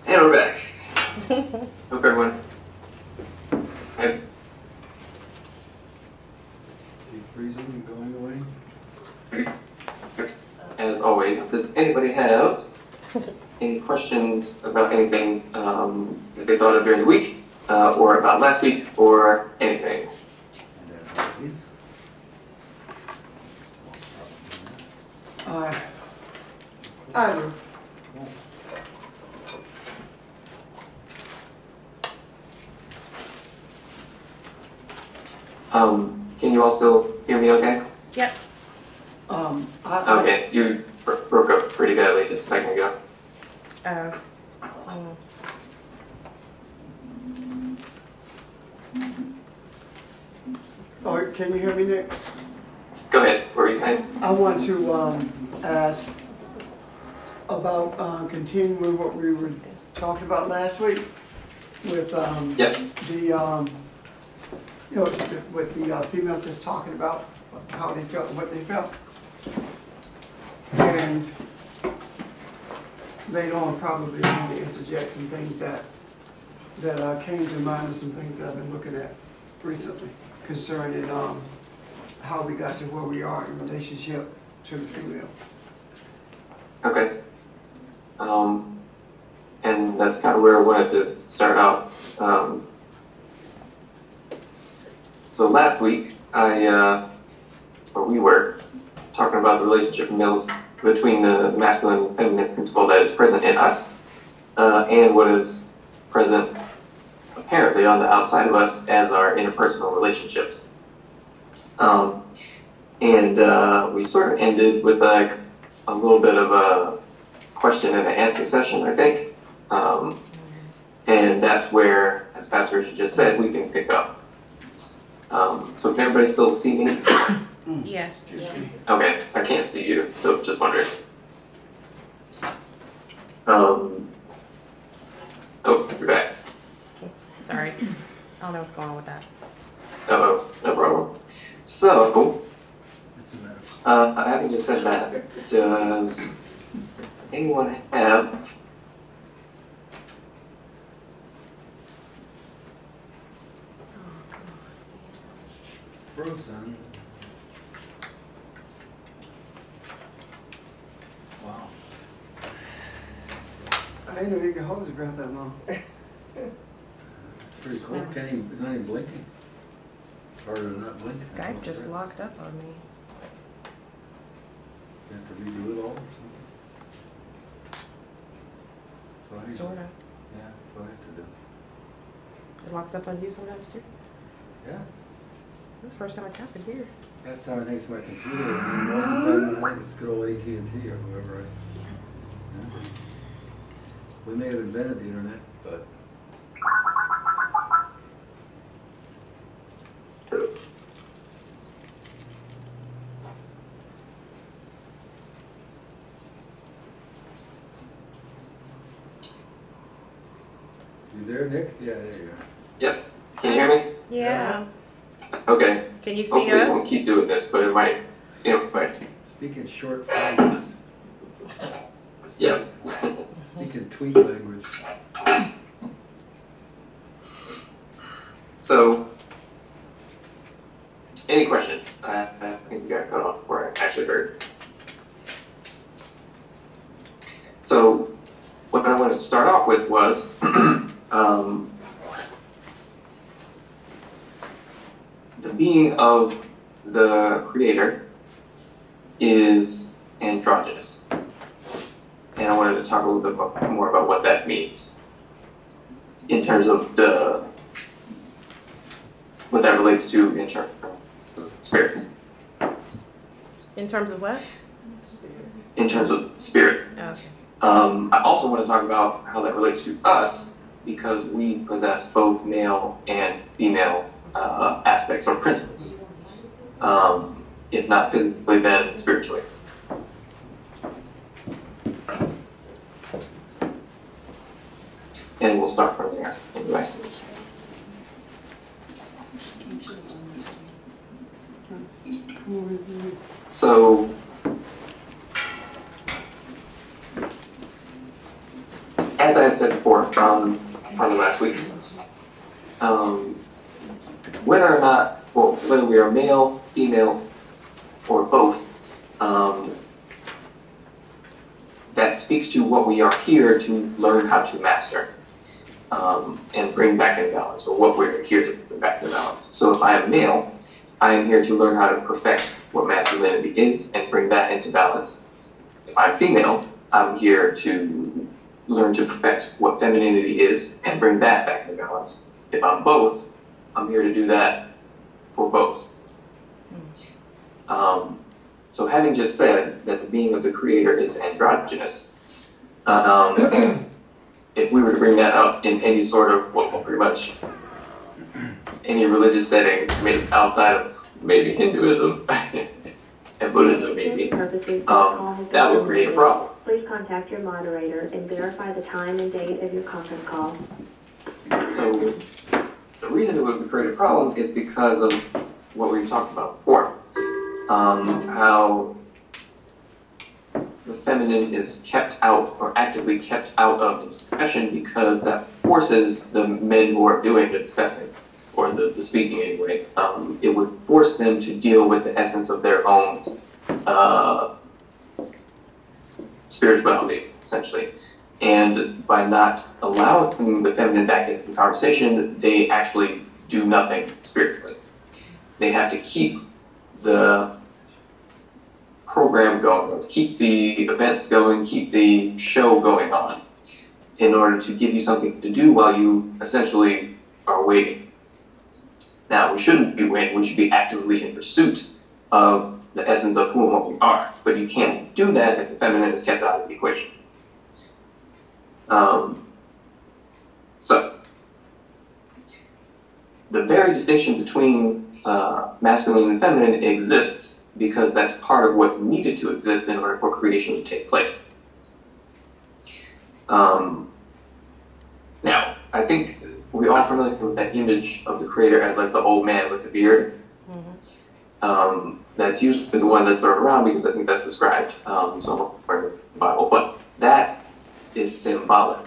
And we're back. Hope everyone had. Freezing and going away. As always, does anybody have any questions about anything that they thought of during the week, or about last week, or anything? And as always, I do. Can you all still hear me okay? Yep. Okay, you broke up pretty badly just a second ago. Oh, can you hear me, Nick? Go ahead, what were you saying? I want to ask about continuing what we were talking about last week with Yep. with the females just talking about how they felt and what they felt. And later on, probably want to interject some things that came to mind, and some things that I've been looking at recently concerning how we got to where we are in relationship to the female. Okay. And that's kind of where I wanted to start off. So last week, we were talking about the relationship between the masculine and feminine principle that is present in us, and what is present apparently on the outside of us as our interpersonal relationships. We sort of ended with like a little bit of a question and answer session, I think. And that's where, as Pastor Richard just said, we can pick up. So can everybody still see me? Yes. Okay, I can't see you, so just wondering. Oh, you're back. Sorry. I don't know what's going on with that. Oh, no problem. So, it's a metaphor. having just said that, does anyone have Frozen. Wow. I didn't know you could hold his breath that long. It's pretty cool. Not even blinking. It's harder than not blinking. Skype just locked up on me. You have to redo it all or something? Sorta. Yeah, that's what I have to do. It locks up on you sometimes too. Yeah. This is the first time it's happened here. That time I think it's my computer, and then most of the time I think it's good old AT&T or whoever. Yeah. We may have invented the internet, but you there, Nick? Yeah, there you are. Yep. Can you hear me? Yeah. Okay. Can you see Hopefully it us? won't keep doing this, but it might. Speaking short phrases. Yeah. Speaking tweet language. So, any questions? I think we got cut off before I actually heard. So, what I wanted to start off with was the being of the Creator is androgynous. And I wanted to talk a little bit more about what that means in terms of what that relates to in terms of spirit. In terms of what? In terms of spirit. Oh, okay. I also want to talk about how that relates to us, because we possess both male and female aspects or principles. If not physically, then spiritually. And we'll start from there. So, as I have said before, probably last week, whether or not, or whether we are male, female, or both, that speaks to what we are here to learn how to master and bring back into balance, or what we're here to bring back into balance. So if I am male, I am here to learn how to perfect what masculinity is and bring that into balance. If I'm female, I'm here to learn to perfect what femininity is and bring that back into balance. If I'm both, I'm here to do that for both. So having just said that the being of the Creator is androgynous, if we were to bring that up in any sort of, well, pretty much any religious setting, maybe outside of maybe Hinduism and Buddhism maybe, that would create a problem. Please contact your moderator and verify the time and date of your conference call. So the reason it would create a problem is because of what we talked about before. How the feminine is kept out, or actively kept out of the discussion, because that forces the men who are doing the discussing, or the speaking anyway, it would force them to deal with the essence of their own spirituality, essentially. And by not allowing the feminine back into the conversation, they actually do nothing spiritually. They have to keep the program going, keep the events going, keep the show going on, in order to give you something to do while you essentially are waiting. Now, we shouldn't be waiting, we should be actively in pursuit of the essence of who and what we are, but you can't do that if the feminine is kept out of the equation. So, the very distinction between masculine and feminine exists because that's part of what needed to exist in order for creation to take place. Now, I think we all familiar with that image of the Creator as like the old man with the beard. That's usually the one that's thrown around because I think that's described somewhere in the Bible, but that is symbolic,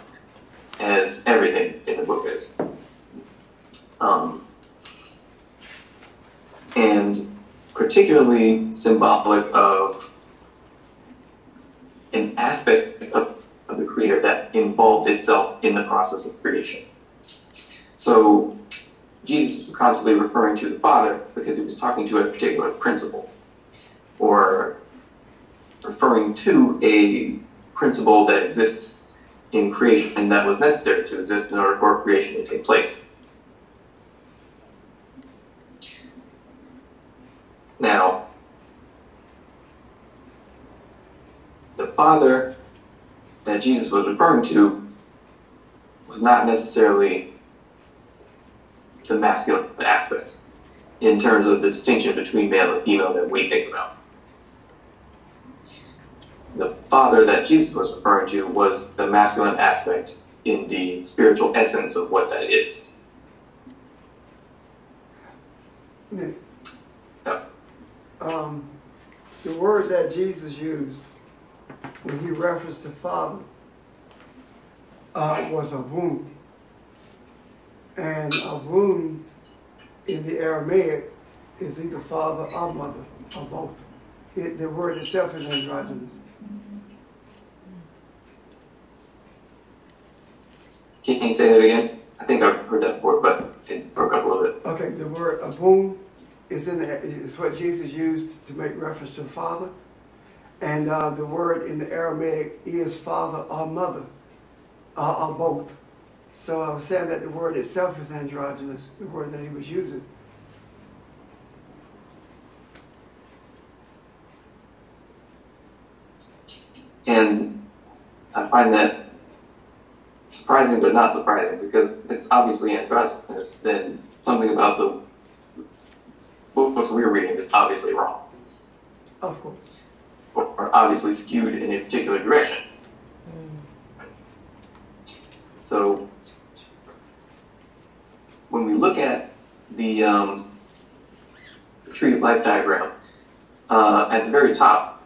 as everything in the book is. And particularly symbolic of an aspect of the Creator that involved itself in the process of creation. So Jesus was constantly referring to the Father because he was talking to a particular principle, or referring to a principle that exists in creation and that was necessary to exist in order for creation to take place. Now, the Father that Jesus was referring to was not necessarily the masculine aspect in terms of the distinction between male and female that we think about. The Father that Jesus was referring to was the masculine aspect in the spiritual essence of what that is. Nick, Yeah. the word that Jesus used when he referenced the Father was a womb. And a womb in the Aramaic is either father or mother, or both. The word itself is androgynous. Can you say that again? I think I've heard that before, but it broke up a little bit. Okay, the word abum is what Jesus used to make reference to Father, and the word in the Aramaic is father or mother, or both. So I was saying that the word itself is androgynous, the word that he was using. And I find that surprising but not surprising, because it's obviously androgynous, then something about the books we're reading is obviously wrong. Of course. Or obviously skewed in a particular direction. So when we look at the tree of life diagram, at the very top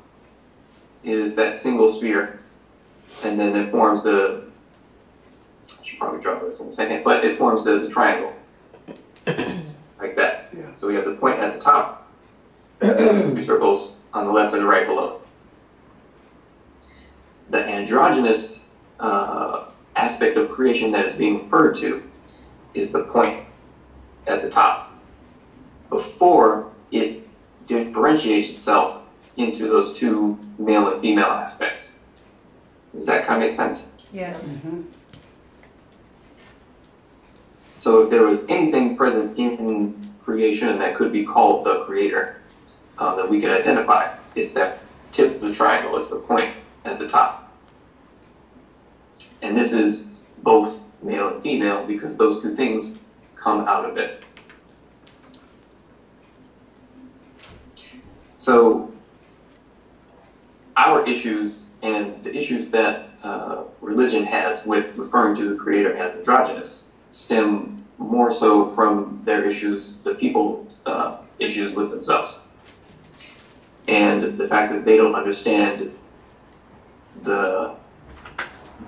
is that single sphere, and then it forms the should probably draw this in a second, but it forms the triangle. Like that. Yeah. So we have the point at the top, two circles on the left and the right below. The androgynous aspect of creation that is being referred to is the point at the top, before it differentiates itself into those two male and female aspects. Does that kind of make sense? Yes. Mm-hmm. So if there was anything present in creation that could be called the creator, that we can identify, it's that tip of the triangle, it's the point at the top. And this is both male and female because those two things come out of it. So our issues and the issues that religion has with referring to the creator as androgynous stem more so from their issues, the people's issues with themselves. And the fact that they don't understand the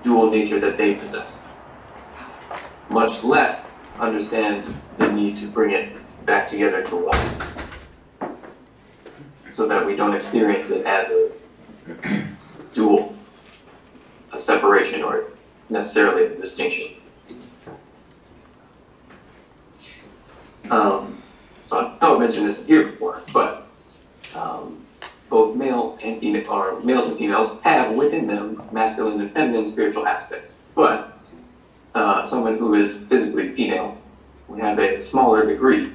dual nature that they possess. Much less understand the need to bring it back together to one. So that we don't experience it as a dual, a separation, or necessarily a distinction. So I know I mentioned this here before, but both male and female, or males and females, have within them masculine and feminine spiritual aspects. But someone who is physically female would have a smaller degree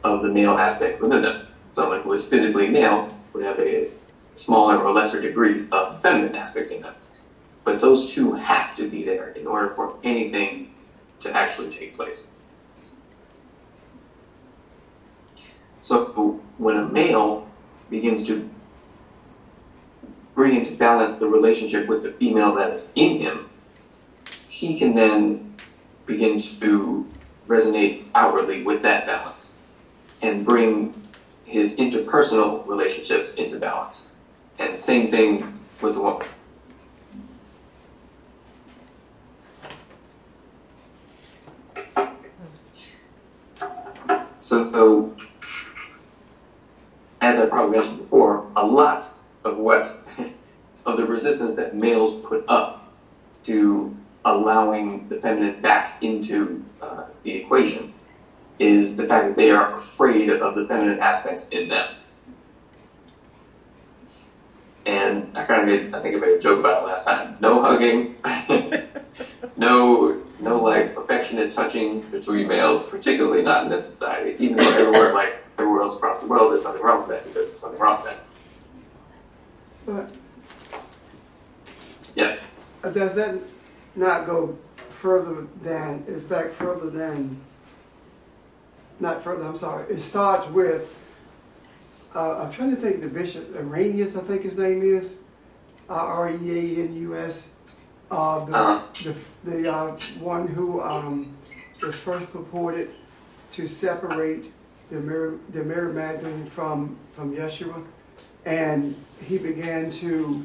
of the male aspect within them. Someone who is physically male would have a smaller or lesser degree of the feminine aspect in them. But those two have to be there in order for anything to actually take place. So when a male begins to bring into balance the relationship with the female that is in him, he can then begin to resonate outwardly with that balance and bring his interpersonal relationships into balance. And the same thing with the woman. So as I probably mentioned before, a lot of the resistance that males put up to allowing the feminine back into the equation is the fact that they are afraid of the feminine aspects in them. And I think I made a joke about it last time. No hugging, no like affectionate touching between males, particularly not in this society. Even though everywhere else across the world, there's nothing wrong with that because there's nothing wrong with that. But Yeah. does that not go further than, it's back further than, not further, I'm sorry, it starts with, I'm trying to think the Bishop Arrhenius, I think his name is, Reanus, the one who was first purported to separate the Mary Magdalene from Yeshua, and he began to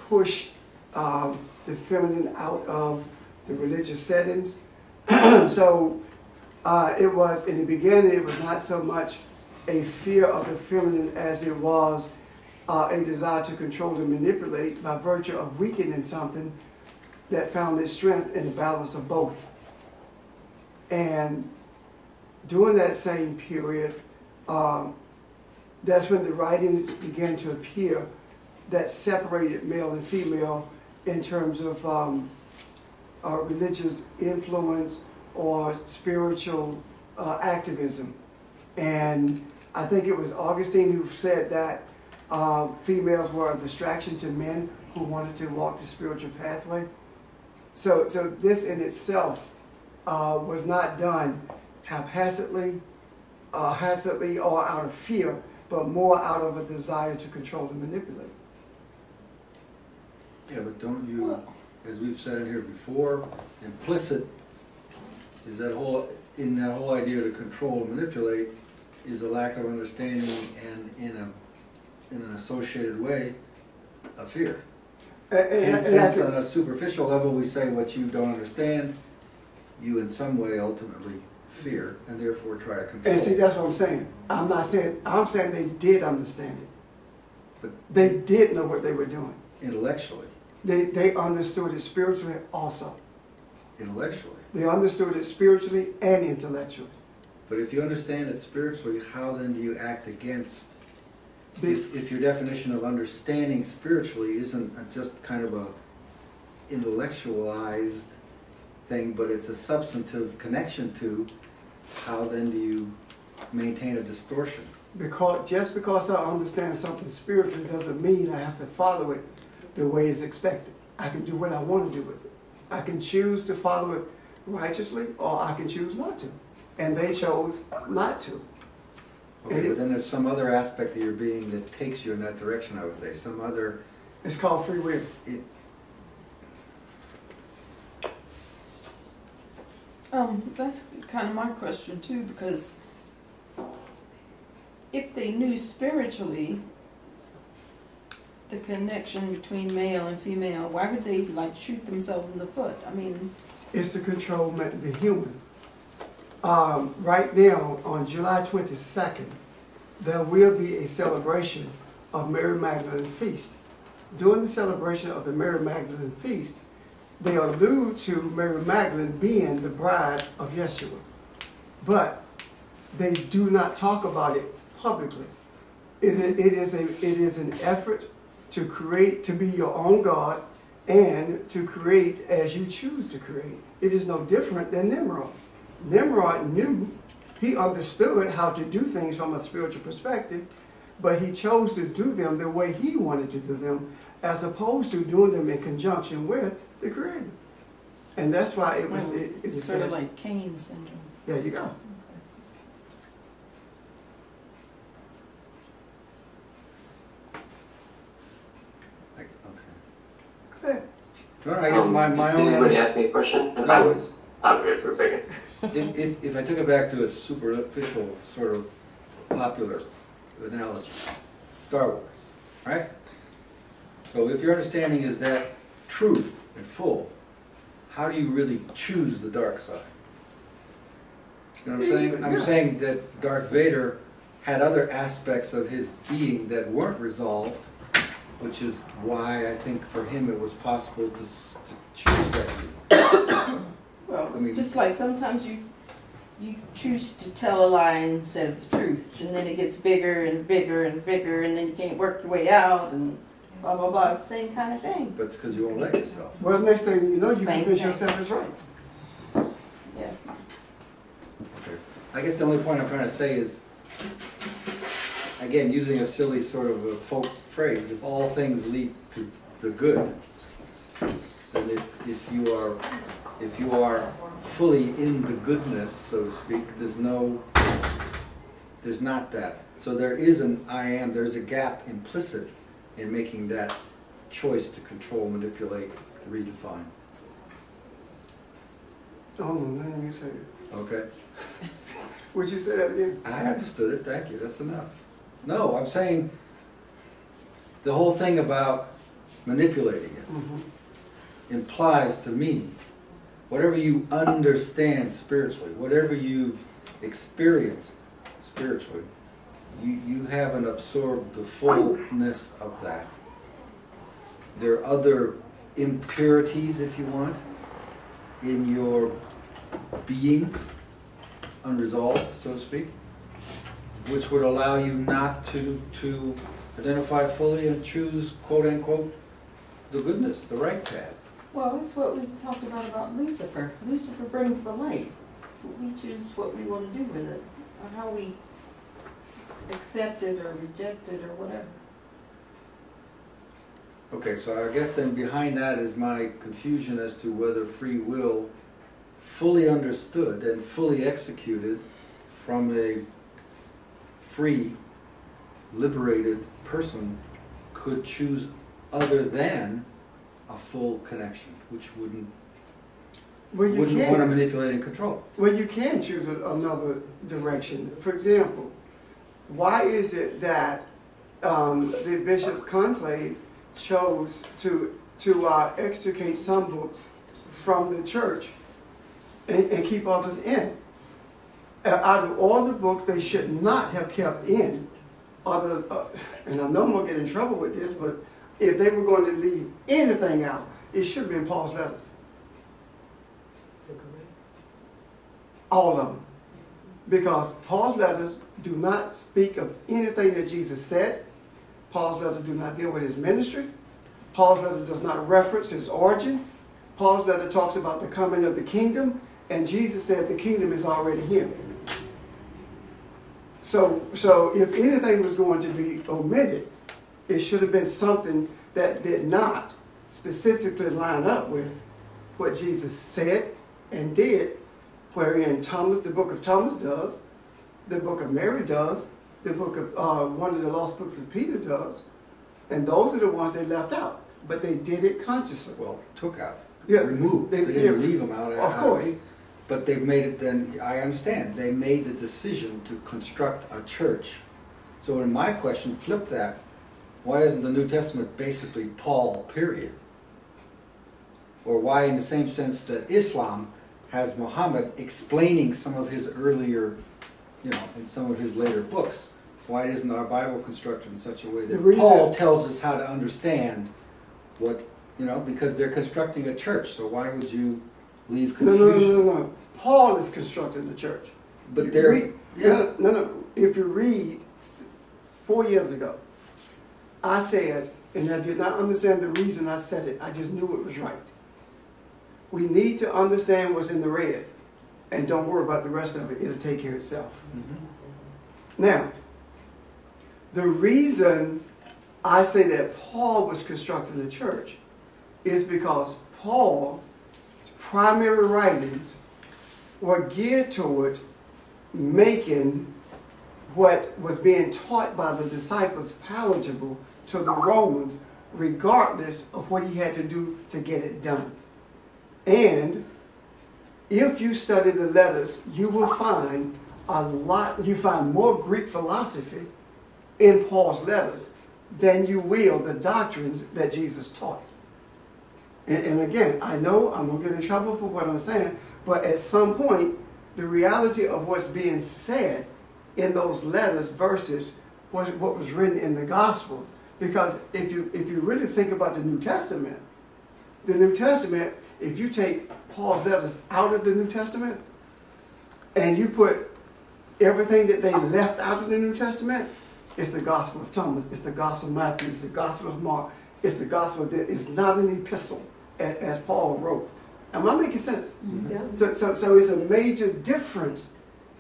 push the feminine out of the religious settings. So it was, in the beginning, it was not so much a fear of the feminine as it was a desire to control and manipulate by virtue of weakening something that found its strength in the balance of both. And during that same period, that's when the writings began to appear that separated male and female in terms of religious influence or spiritual activism. And I think it was Augustine who said that females were a distraction to men who wanted to walk the spiritual pathway. So this in itself was not done haphazardly or out of fear, but more out of a desire to control and manipulate. Yeah, but don't you, as we've said in here before, implicit is that in that whole idea to control and manipulate is a lack of understanding and in an associated way, a fear. And hence on a superficial level we say what you don't understand you in some way ultimately fear and therefore try to control. And see, that's what I'm saying. I'm saying they did understand it. But They did know what they were doing. intellectually, They understood it spiritually also. intellectually. They understood it spiritually and intellectually. But if you understand it spiritually, how then do you act against, Be- if your definition of understanding spiritually isn't just kind of a intellectualized thing, but it's a substantive connection to, how then do you maintain a distortion? Just because I understand something spiritually doesn't mean I have to follow it the way it's expected. I can do what I want to do with it. I can choose to follow it righteously, or I can choose not to. And they chose not to. Okay, but then there's some other aspect of your being that takes you in that direction, I would say. Some other, It's called free will. That's kind of my question too, because if they knew spiritually the connection between male and female, why would they like shoot themselves in the foot? I mean, It's to control the human. Right now, on July 22nd, there will be a celebration of Mary Magdalene Feast. During the celebration of the Mary Magdalene Feast, they allude to Mary Magdalene being the bride of Yeshua. But they do not talk about it publicly. It is an effort to create, to be your own God, and to create as you choose to create. It is no different than Nimrod. Nimrod knew, he understood how to do things from a spiritual perspective, but he chose to do them the way he wanted to do them, as opposed to doing them in conjunction with the Creator. And that's why it was. it's sort of like Cain syndrome. There you go. okay. Go ahead. Well, I guess my Did own... anybody ask me a question? No. I was out of it for a second. If I took it back to a superficial sort of popular analogy, Star Wars, right? So if your understanding is that truth and full, how do you really choose the dark side? You know what I'm saying? I'm saying that Darth Vader had other aspects of his being that weren't resolved, which is why I think for him it was possible to choose that view. Well, I it's mean- just like sometimes you choose to tell a lie instead of the truth, and then it gets bigger and bigger and bigger, and then you can't work your way out, and blah blah blah. It's the same kind of thing. But it's because you won't let yourself. Well, next thing you know, you Same convince thing. yourself is right. Yeah. Okay. I guess the only point I'm trying to say is, again, using a silly sort of a folk phrase, if all things lead to the good, then if you are fully in the goodness, so to speak, there's not that. So there is there's a gap implicit in making that choice to control, manipulate, redefine. Oh, no, man, you said it. Okay? Would you say that again? I understood it, thank you, that's enough. No, I'm saying the whole thing about manipulating it Mm-hmm. implies to me, whatever you understand spiritually, whatever you've experienced spiritually, you haven't absorbed the fullness of that. There are other impurities, if you want, in your being, unresolved, so to speak, which would allow you not to identify fully and choose, quote unquote, the goodness, the right path. Well, it's what we talked about Lucifer. Lucifer brings the light. We choose what we want to do with it, or how we accept it or reject it or whatever. Okay, so I guess then behind that is my confusion as to whether free will, fully understood and fully executed from a free, liberated person, could choose other than a full connection, which wouldn't Well, you want to can. manipulate and control. Well, you can choose another direction. For example, why is it that the Bishop's Conclave chose to extricate some books from the church and keep others in. Out of all the books they should not have kept in, and I know I'm going to get in trouble with this, but if they were going to leave anything out, it should have been Paul's letters. All of them. Because Paul's letters do not speak of anything that Jesus said. Paul's letters do not deal with his ministry. Paul's letter does not reference his origin. Paul's letter talks about the coming of the kingdom, and Jesus said the kingdom is already here. So if anything was going to be omitted, it should have been something that did not specifically line up with what Jesus said and did, wherein Thomas, the book of Thomas does, the book of Mary does, the book of one of the lost books of Peter does, and those are the ones they left out. But they did it consciously. Well, took out, Yeah, removed. They didn't leave them out. Of course. But they've made it then, I understand, they made the decision to construct a church. So in my question, flip that. Why isn't the New Testament basically Paul, period? Or why in the same sense that Islam has Muhammad explaining some of his earlier, in some of his later books. Why isn't our Bible constructed in such a way that Paul tells us how to understand what, because they're constructing a church, so why would you leave confusion? No. Paul is constructing the church. But they're, No. If you read 4 years ago, I said, and I did not understand the reason I said it, I just knew it was right. We need to understand what's in the red, and don't worry about the rest of it. It'll take care of itself. Mm-hmm. Now, the reason I say that Paul was constructing the church is because Paul's primary writings were geared toward making what was being taught by the disciples palatable to the Romans, regardless of what he had to do to get it done. And if you study the letters, you will find you find more Greek philosophy in Paul's letters than you will the doctrines that Jesus taught. And again, I know I'm going to get in trouble for what I'm saying, but at some point, the reality of what's being said in those letters versus what was written in the Gospels, because if you really think about the New Testament, if you take Paul's letters out of the New Testament and you put everything that they left out of the New Testament, it's the Gospel of Thomas, it's the Gospel of Matthew, it's the Gospel of Mark, it's the Gospel that is not an epistle as Paul wrote. Am I making sense? Yeah. So it's a major difference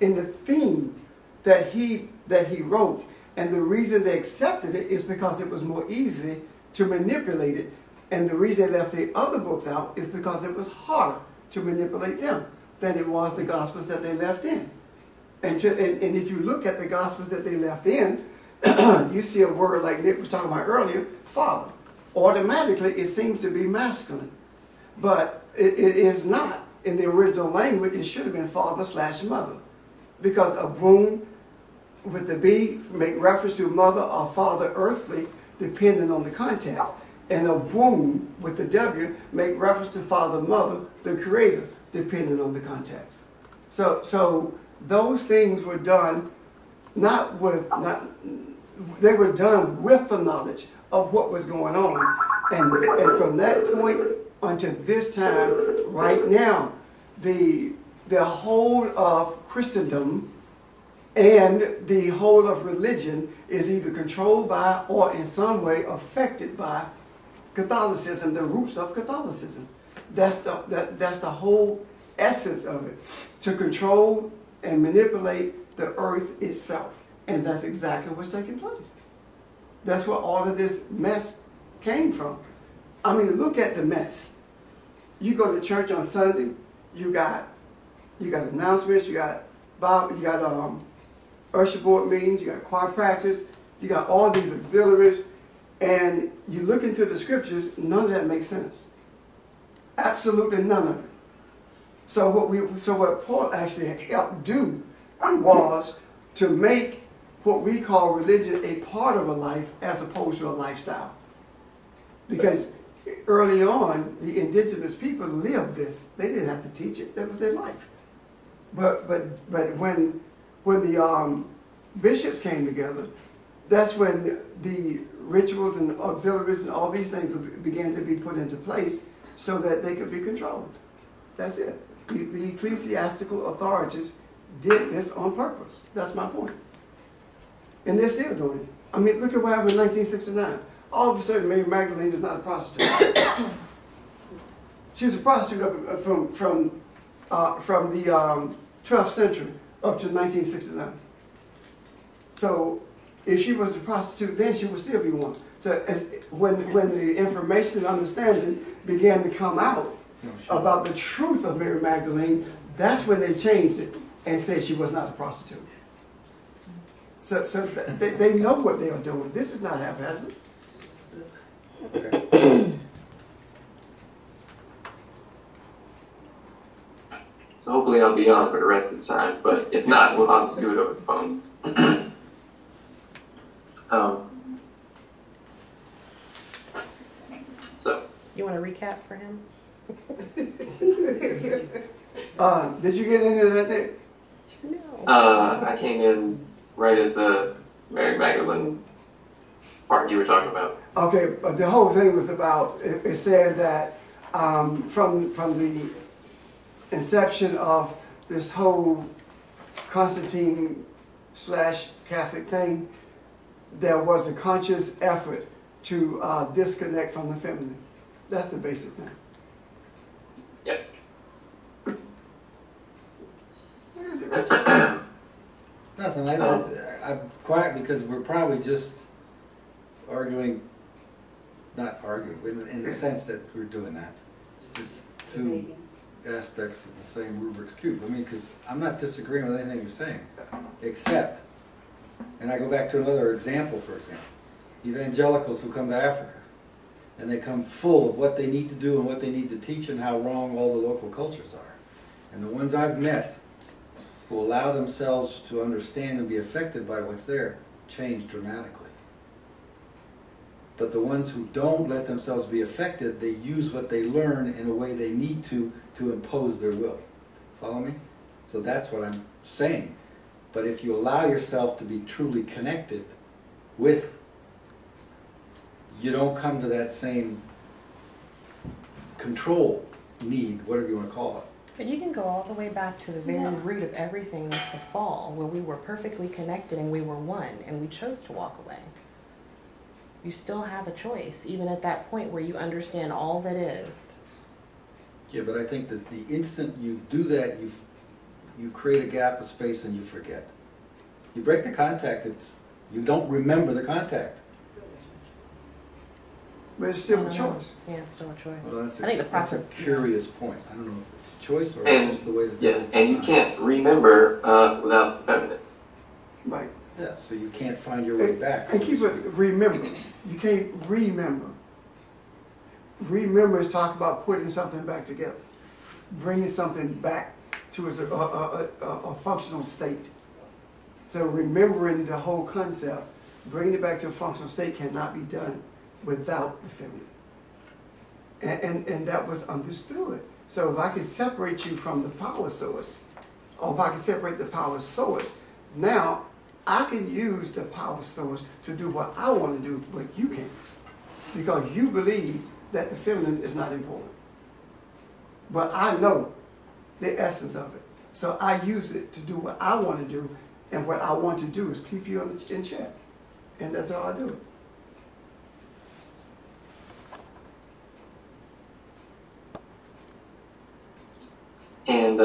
in the theme that he wrote, and the reason they accepted it is because it was more easy to manipulate it. And the reason they left the other books out is because it was harder to manipulate them than it was the Gospels that they left in. And if you look at the Gospels that they left in, you see a word like Nick was talking about earlier, Father. Automatically, it seems to be masculine. But it is not. In the original language, it should have been father/mother. Because a womb with the B make reference to mother or father earthly, depending on the context. And a womb with the W make reference to father, mother, the creator, depending on the context. So those things were done they were done with the knowledge of what was going on. And from that point until this time, right now, the whole of Christendom and the whole of religion is either controlled by or in some way affected by Catholicism, the roots of Catholicism. That's the whole essence of it, to control and manipulate the earth itself. And that's exactly what's taking place. That's where all of this mess came from. I mean, look at the mess. You go to church on Sunday, you got announcements, you got Bible, you got usher board meetings, you got choir practice, you got all these auxiliaries, and you look into the scriptures, none of that makes sense. Absolutely none of it. So what Paul actually helped do was to make what we call religion a part of a life as opposed to a lifestyle. Because early on, the indigenous people lived this. They didn't have to teach it. That was their life. But when the bishops came together, that's when the rituals and auxiliaries and all these things began to be put into place so that they could be controlled. That's it. The ecclesiastical authorities did this on purpose. That's my point. And they're still doing it. I mean, look at what happened in 1969. All of a sudden, Mary Magdalene is not a prostitute. She was a prostitute from the 12th century up to 1969. So if she was a prostitute then, she would still be one. So when the information and understanding began to come out about the truth of Mary Magdalene, that's when they changed it and said she was not a prostitute. So they know what they are doing. This is not haphazard. So hopefully I'll be on for the rest of the time, but if not, I'll just do it over the phone. So. You want to recap for him? Did you get into that day? No. I came in right as the Mary Magdalene part you were talking about. Okay, but the whole thing was about, it said that from the inception of this whole Constantine / Catholic thing, there was a conscious effort to disconnect from the feminine. That's the basic thing. Yep. What is it, Richard? Nothing. I'm quiet because we're probably just arguing, not arguing, but in the sense that we're doing that. It's just two aspects of the same Rubik's Cube. I mean, because I'm not disagreeing with anything you're saying, except, and I go back to another example, for example, evangelicals who come to Africa, and they come full of what they need to do and what they need to teach and how wrong all the local cultures are. And the ones I've met who allow themselves to understand and be affected by what's there change dramatically. But the ones who don't let themselves be affected, they use what they learn in a way they need to impose their will. Follow me? So that's what I'm saying. But if you allow yourself to be truly connected with, you don't come to that same control need, whatever you want to call it. But you can go all the way back to the very root of everything with the fall, where we were perfectly connected and we were one, and we chose to walk away. You still have a choice, even at that point where you understand all that is. Yeah, but I think that the instant you do that, you create a gap of space and you forget. You break the contact, you don't remember the contact. But it's still a choice. Yeah, it's still a choice. Well, I think the process. That's a curious point. I don't know if it's a choice or And, it's just the way that yeah, it is and you designed. can't remember without the feminine. Right. Yeah, so you can't find your way back. And keep it, remember. You can't remember. Remember is talk about putting something back together. Bringing something back to a functional state. So remembering the whole concept, bringing it back to a functional state cannot be done without the feminine. And that was understood. So if I can separate you from the power source, or if I can separate the power source, now I can use the power source to do what I want to do, but you can't. Because you believe that the feminine is not important. But I know the essence of it. So I use it to do what I want to do, and what I want to do is keep you in check. And that's how I do it. And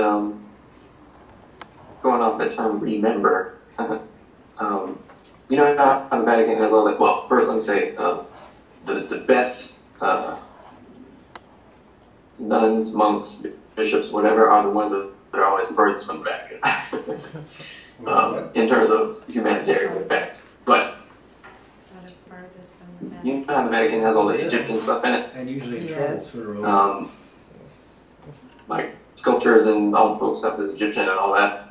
going off that term, remember, you know how the Vatican has all that, well, first let me say, the best nuns, monks, bishops, whatever, are the ones that are always furthest from the Vatican. In terms of humanitarian effect. But you know how the Vatican has all the Egyptian stuff in it? And usually in Yes. trouble sooner or later. Like sculptures and all the folk stuff is Egyptian and all that.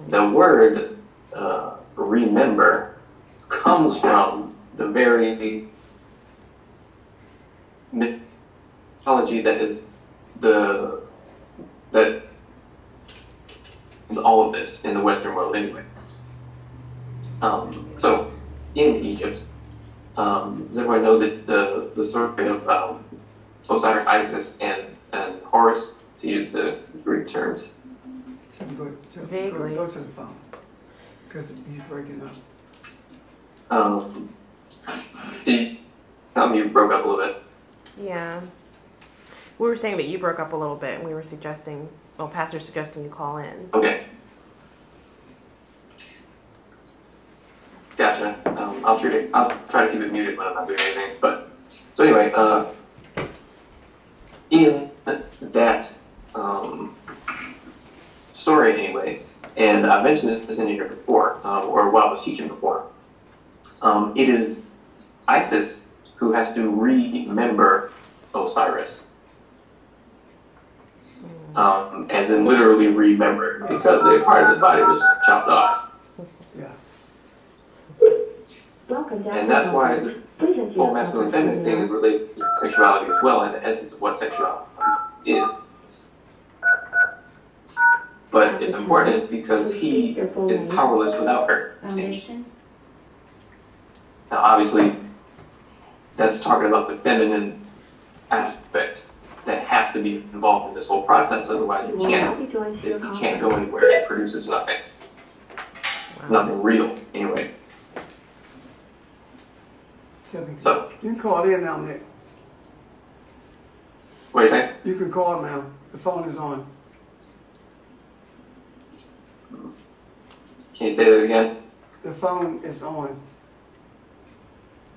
The word remember comes from the very astrology that is that is all of this in the Western world anyway. So in Egypt, does everyone know that the story of Osiris, Isis, and Horus, to use the Greek terms? Vaguely. Go to the phone, because he's breaking up. Did you tell me you broke up a little bit? Yeah. We were saying that you broke up a little bit, and we were suggesting, well, Pastor's suggesting you call in. Okay. Gotcha. I'll try to keep it muted when I'm not doing anything. But so anyway, in that story anyway, and I mentioned this in here before, or while I was teaching before. It is Isis who has to remember Osiris. As in literally remember, because a part of his body was chopped off. Yeah. And that's why the whole masculine feminine thing is related to sexuality as well, and the essence of what sexuality is. But it's important because he is powerless without her. Foundation? Now, obviously, that's talking about the feminine aspect that has to be involved in this whole process, otherwise it can't go anywhere. It produces nothing. Nothing real, anyway. So, You can call in now, Nick. what are you saying? You can call now. The phone is on. Can you say that again? The phone is on.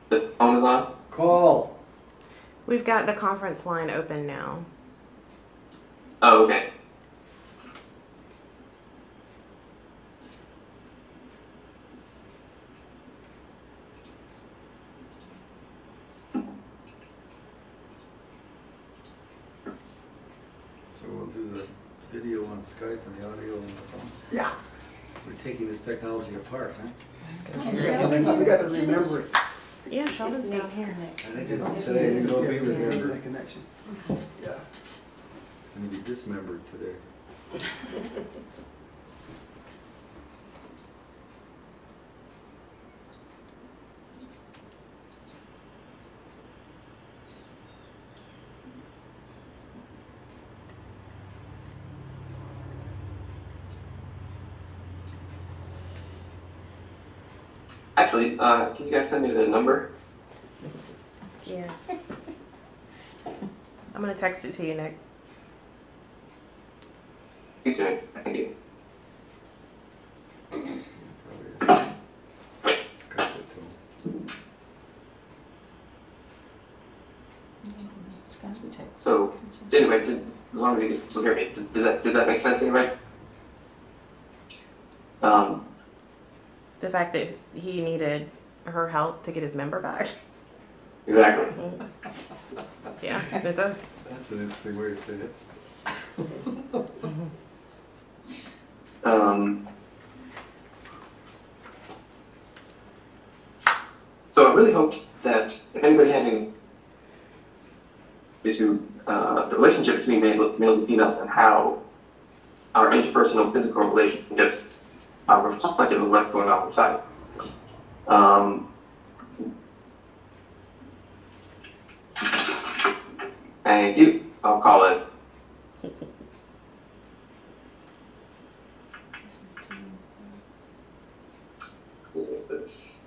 The phone is on? Call. We've got the conference line open now. Oh, okay. So we'll do the video on Skype and the audio on the phone. Yeah. We're taking this technology apart, huh? We got to remember it. Yeah, Sheldon's down here. I think today is going to be remembered. That connection. Yeah. It's going to be dismembered today. Actually, can you guys send me the number? Yeah. I'm gonna text it to you, Nick. You too. Thank you. Skype it to him. So, anyway, as long as you can still hear me, did that make sense anyway? The fact that he needed her help to get his member back. Exactly. Yeah, it does. That's an interesting way to say it. So I really hoped that if anybody had any issue, the relationship between male and female and how our interpersonal physical relationships are reflective of what's going on inside. Thank you. I'll call it. This.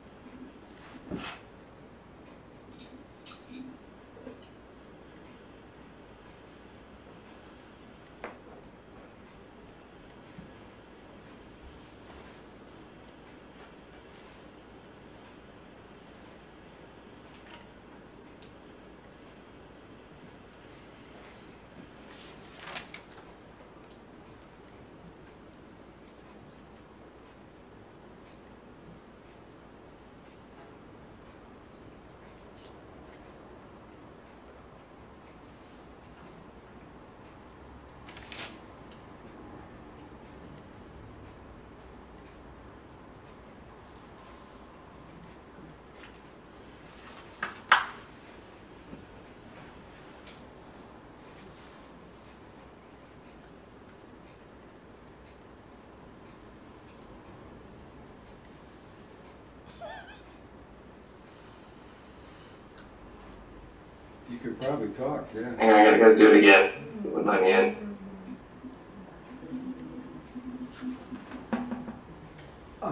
probably talked, yeah. Hang on, I gotta do it again. It wouldn't let me in.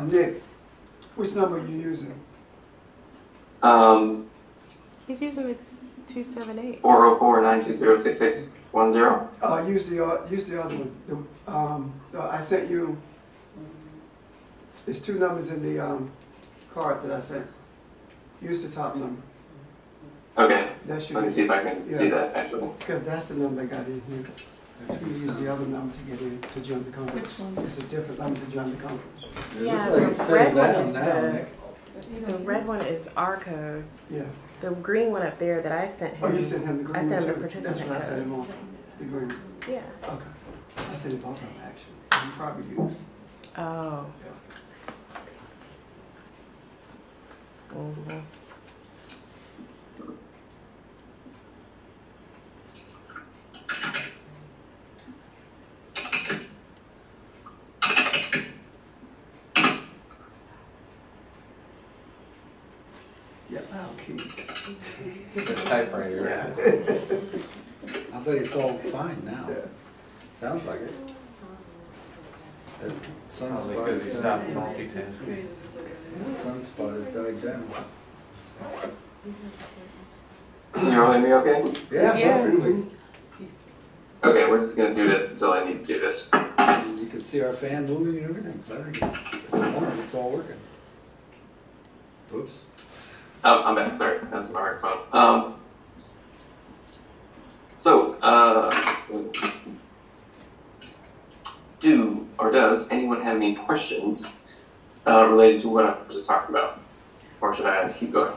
Nick, which number are you using? He's using the 278. 404-920-6610. Use the other one. I sent you, there's two numbers in the card that I sent. Use the top number. Okay, That should let me see if I can see that actually. Because that's the number that got in here. You use the other number to get in, to join the conference. It's a different number to join the conference. It Yeah, looks like it's the settled red one down is now, the- Nick. The red one is our code. Yeah. The green one up there that I sent him. Oh, you sent him the green I one sent him too? the That's participant what I sent code. him on, the green. Yeah. Okay. I sent him both of them actually. So you probably use. Oh. Mhm. Yeah, okay. Typewriter. Yeah. I bet it's all fine now. Sounds like it. That Probably sunspot because he has stopped died. multitasking. Sunspot has died down. Can you all hear me okay? Yeah, Yeah. perfectly. Okay, we're just gonna do this until I need to do this. You can see our fan moving and everything, so I think it's all working. Oops. Oh, I'm back, sorry, that was my microphone. Do or does anyone have any questions related to what I was just talking about? Or should I keep going?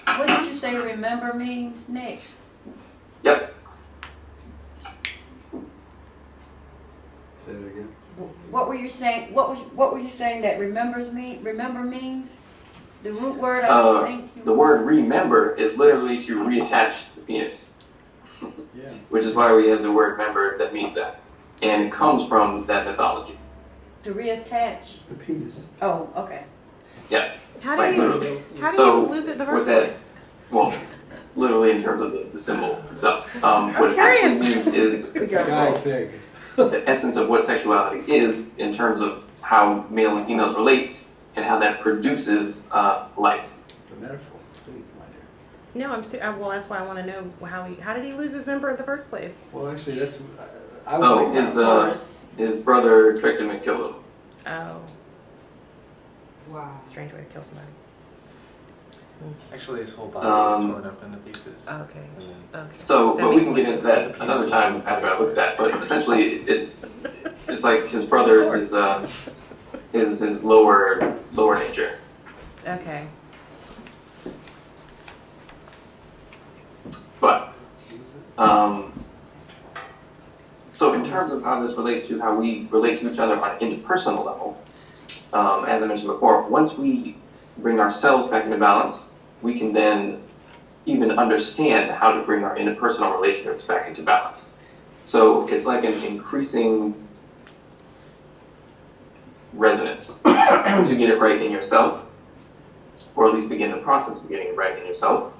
What did you say remember means, Nick? Yep. Say it again. What were you saying? What were you saying that remember means? The root word I think you The word remember is literally to reattach the penis, Yeah. which is why we have the word member that means that. And it comes from that mythology. to reattach. The penis. Oh, okay. Yeah, How like do you literally. how do So, you lose it in the with first that- place? Well, literally in terms of the symbol itself. What it curious. actually means is It's a guy thing. the essence of what sexuality is in terms of how male and females relate and how that produces life. It's a metaphor, please, my dear. No, well, that's why I want to know how did he lose his member in the first place? Well, actually, that's, I was Oh, thinking. his brother tricked him and killed him. Oh, Wow. strange way to kill somebody. Actually, his whole body is Um, torn up into pieces. Okay. And then Okay. So, That but we makes can more get into sense. that another time after I look at that. But essentially, it's like his brother's his lower nature. Okay. But so in terms of how this relates to how we relate to each other on an interpersonal level, as I mentioned before, once we bring ourselves back into balance, we can then even understand how to bring our interpersonal relationships back into balance. So it's like an increasing resonance to get it right in yourself, or at least begin the process of getting it right in yourself.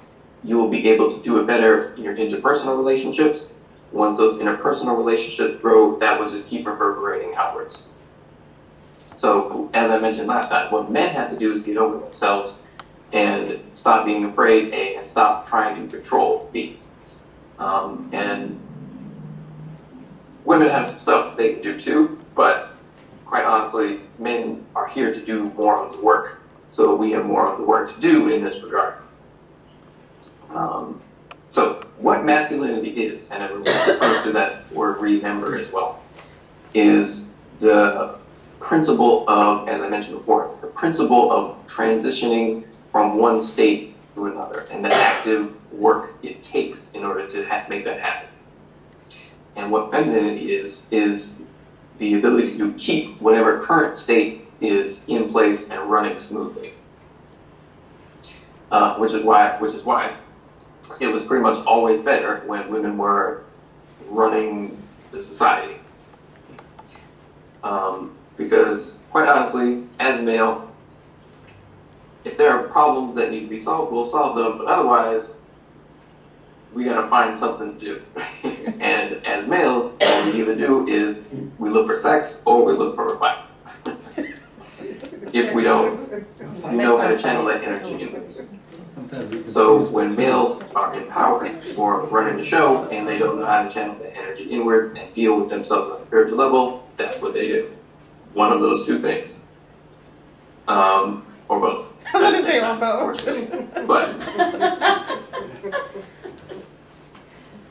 You will be able to do it better in your interpersonal relationships. Once those interpersonal relationships grow, that will just keep reverberating outwards. So, as I mentioned last time, what men have to do is get over themselves and stop being afraid, A, and stop trying to control, B. And women have some stuff they can do too, but quite honestly, men are here to do more of the work. So we have more of the work to do in this regard. So what masculinity is, and I refer to that word remember as well, is the principle of, as I mentioned before, the principle of transitioning from one state to another, and the active work it takes in order to make that happen. And what femininity is the ability to keep whatever current state is in place and running smoothly. Which is why it was pretty much always better when women were running the society. Because, quite honestly, as a male, if there are problems that need to be solved, we'll solve them, but otherwise, we gotta find something to do. And as males, what we either do is we look for sex or we look for a fight. If we don't, we know how to channel that energy inwards. Sometimes we So confuse when the males are empowered or running the show and they don't know how to channel that energy inwards and deal with themselves on a spiritual level, that's what they do. One of those two things. Or both. I was gonna say or both. Unfortunately. But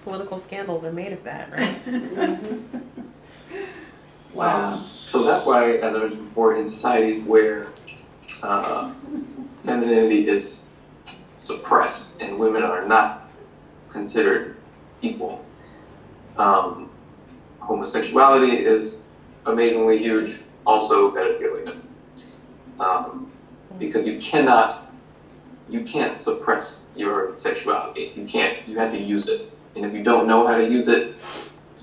Political scandals are made of that, right? Wow. so that's why, as I mentioned before, in societies where femininity is suppressed and women are not considered equal, homosexuality is amazingly huge, also pedophilia. Because you can't suppress your sexuality. You have to use it. And if you don't know how to use it,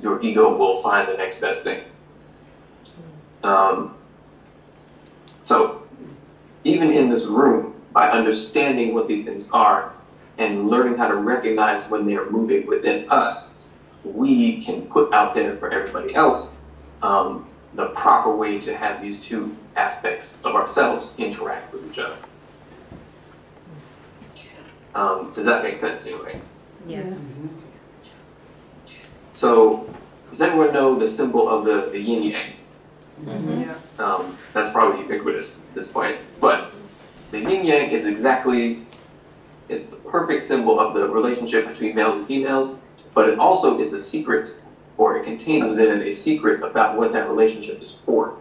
your ego will find the next best thing. So, even in this room, by understanding what these things are and learning how to recognize when they are moving within us, we can put out there for everybody else the proper way to have these two aspects of ourselves interact with each other. Does that make sense anyway? Yes. So, does everyone know the symbol of the yin yang? Yeah. That's probably ubiquitous at this point. But the yin yang is the perfect symbol of the relationship between males and females, but it also is a secret, or it contains within it a secret about what that relationship is for.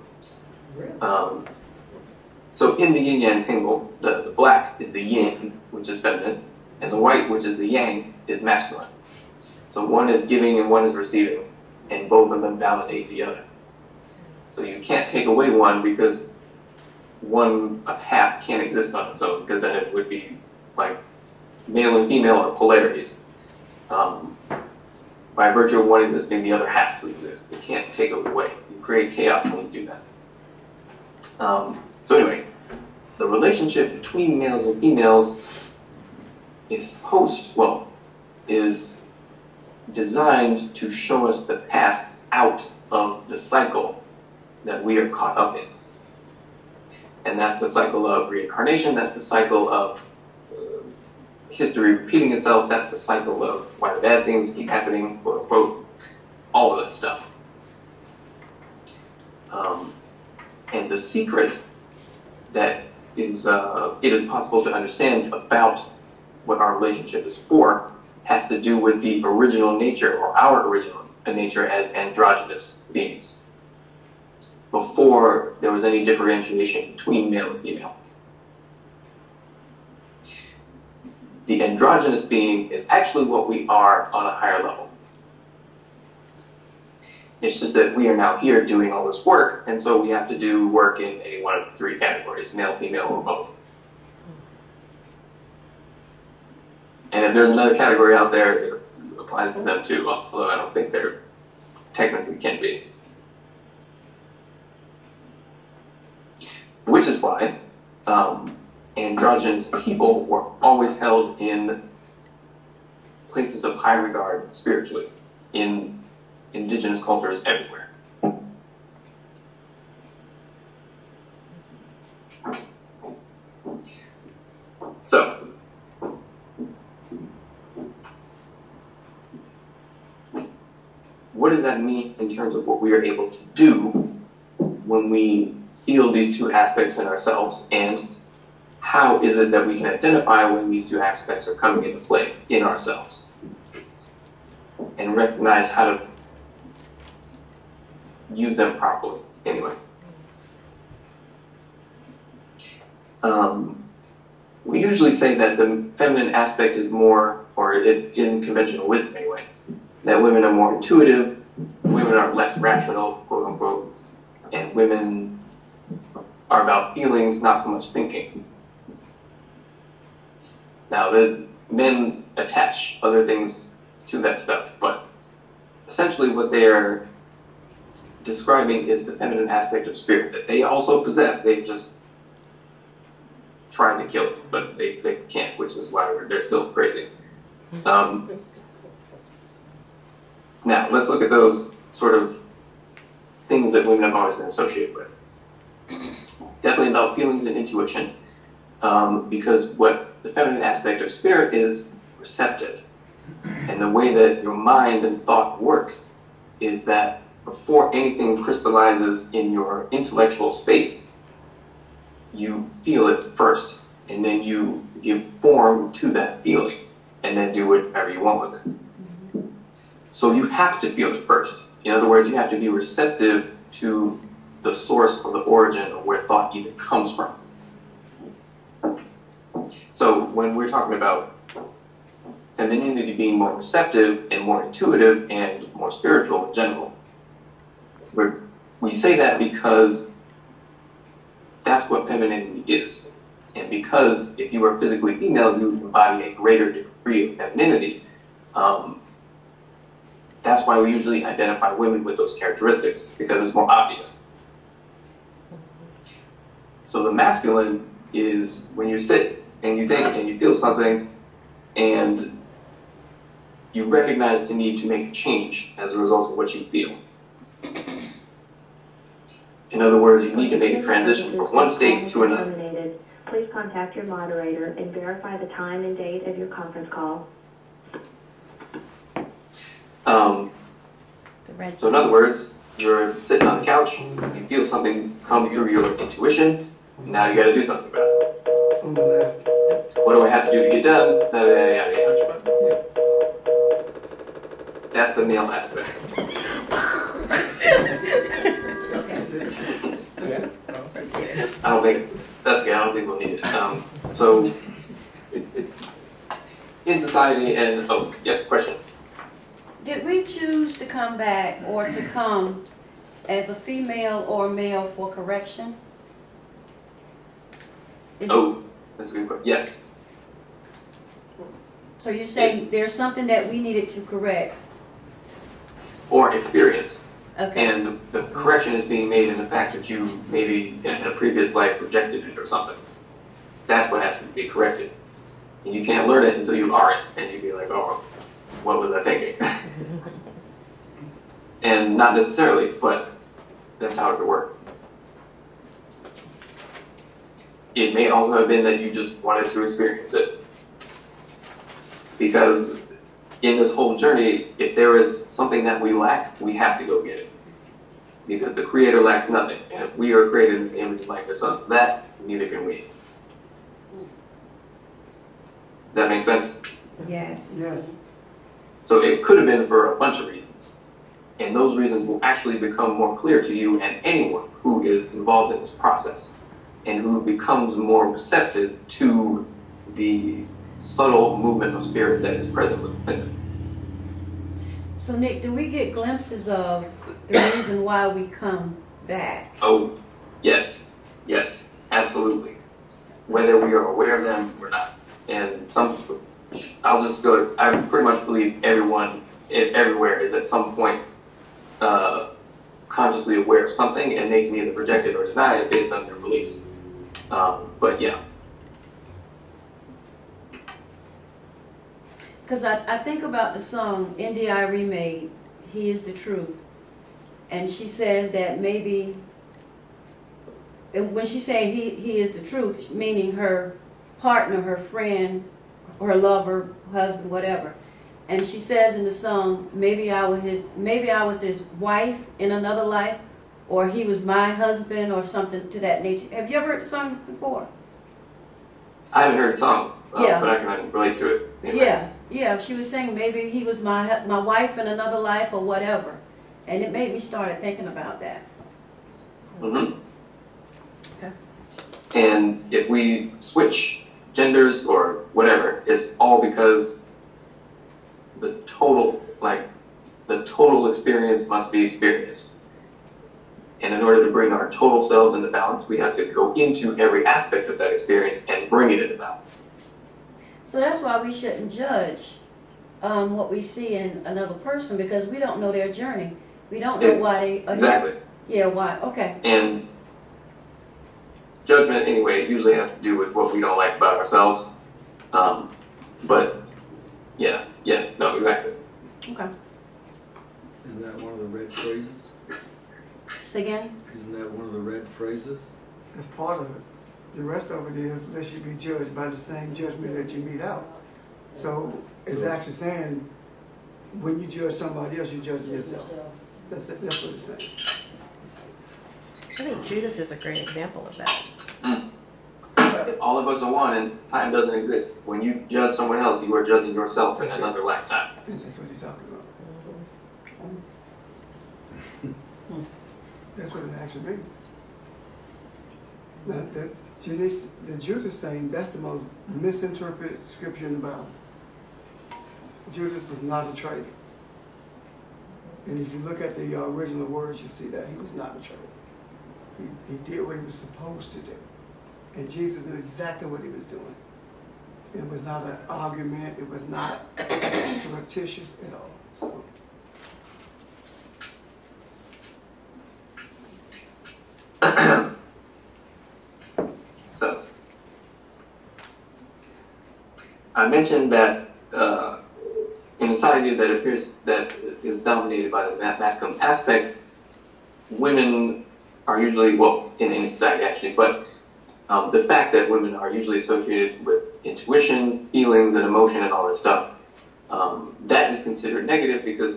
So in the yin yang symbol, the black is the yin, which is feminine, and the white, which is the yang, is masculine. So one is giving and one is receiving, and both of them validate the other. So you can't take away one because a half can't exist on its own, because then it would be like male and female are polarities. By virtue of one existing, the other has to exist. You can't take it away. You create chaos when you do that. So anyway, the relationship between males and females is designed to show us the path out of the cycle that we are caught up in. And that's the cycle of reincarnation, that's the cycle of history repeating itself, that's the cycle of why the bad things keep happening, quote unquote, all of that stuff. And the secret that is it is possible to understand about what our relationship is for has to do with the original nature, or our original nature as androgynous beings, before there was any differentiation between male and female. The androgynous being is actually what we are on a higher level. It's just that we are now here doing all this work, and so we have to do work in any one of the three categories, male, female, or both. And if there's another category out there, it applies to them too, although I don't think there technically can be. Which is why androgynous people were always held in places of high regard spiritually in indigenous cultures everywhere. So, what does that mean in terms of what we are able to do when we feel these two aspects in ourselves, and how is it that we can identify when these two aspects are coming into play in ourselves and recognize how to use them properly anyway? We usually say that the feminine aspect is more, or it's in conventional wisdom anyway, that women are more intuitive, women are less rational, quote unquote, and women are about feelings, not so much thinking. Now, the men attach other things to that stuff, but essentially what they are describing is the feminine aspect of spirit that they also possess. They've just tried to kill it, but they can't, which is why they're still crazy. Now, let's look at those sort of things that women have always been associated with. Definitely about feelings and intuition, because what the feminine aspect of spirit is receptive. And the way that your mind and thought works is that before anything crystallizes in your intellectual space, you feel it first, and then you give form to that feeling, and then do whatever you want with it. So you have to feel it first. In other words, you have to be receptive to the source or the origin of where thought even comes from. So when we're talking about femininity being more receptive and more intuitive and more spiritual in general, we say that because that's what femininity is. And because if you are physically female, you embody a greater degree of femininity. That's why we usually identify women with those characteristics, because it's more obvious. So the masculine is when you sit and you think and you feel something and you recognize the need to make a change as a result of what you feel. In other words, you need to make a transition from one state to another. Terminated. Please contact your moderator and verify the time and date of your conference call. So in other words, you're sitting on the couch, you feel something come through your intuition, now you gotta do something about it. On the left. What do I have to do to get done? That's the male aspect. I don't think, that's okay, I don't think we'll need it. So, in society and, oh, yeah, question. Did we choose to come back or to come as a female or male for correction? Oh, that's a good question. Yes. So you're saying there's something that we needed to correct? Or experience. Okay. And the correction is being made in the fact that you maybe in a previous life rejected it or something. That's what has to be corrected. And you can't learn it until you are it. And you'd be like, oh, what was I thinking? And not necessarily, but that's how it would work. It may also have been that you just wanted to experience it. Because in this whole journey, if there is something that we lack, we have to go get it. Because the Creator lacks nothing. And if we are created in the image and likeness of that, neither can we. Does that make sense? Yes. Yes. So it could have been for a bunch of reasons. And those reasons will actually become more clear to you and anyone who is involved in this process and who becomes more receptive to the subtle movement of spirit that is present within them. So Nick, do we get glimpses of the reason why we come back? Oh, yes. Yes, absolutely. Whether we are aware of them or not. And I'll just go, I pretty much believe everyone everywhere is at some point consciously aware of something, and they can either project it or deny it based on their beliefs. But yeah. Because I think about the song NDI remade, He is the Truth. And she says that maybe, when she's saying he is the truth, meaning her partner, her friend, or her lover, husband, whatever. And she says in the song, maybe I was his wife in another life, or he was my husband, or something to that nature. Have you ever heard the song before? I haven't heard the song, Yeah. but I can relate to it. Anyway. Yeah. She was saying maybe he was my wife in another life, or whatever. And it made me start thinking about that. Mm-hmm. Okay. And if we switch genders or whatever, it's all because the total experience must be experienced. And in order to bring our total selves into balance, we have to go into every aspect of that experience and bring it into balance. So that's why we shouldn't judge what we see in another person, because we don't know their journey. We don't know why they... Exactly. Yeah, why? Okay. And judgment, anyway, usually has to do with what we don't like about ourselves. But, no, exactly. Okay. Isn't that one of the red phrases? Say again? Isn't that one of the red phrases? That's part of it. The rest of it is, lest you be judged by the same judgment that you mete out. So it's actually saying, when you judge somebody else, you judge yourself. That's it. That's what it's saying. I think Judas is a great example of that. All of us are one, and time doesn't exist. When you judge someone else, you are judging yourself in another lifetime. And that's what you're talking about. That's what it actually means. Now, the Judas saying, that's the most misinterpreted scripture in the Bible. Judas was not a traitor. And if you look at the original words, you see that he was not a traitor. He did what he was supposed to do. And Jesus knew exactly what he was doing. It was not an argument. It was not surreptitious at all. So, I mentioned that in a society that appears that is dominated by the masculine aspect, women are usually, well, in any society actually, but the fact that women are usually associated with intuition, feelings, and emotion and all that stuff, that is considered negative because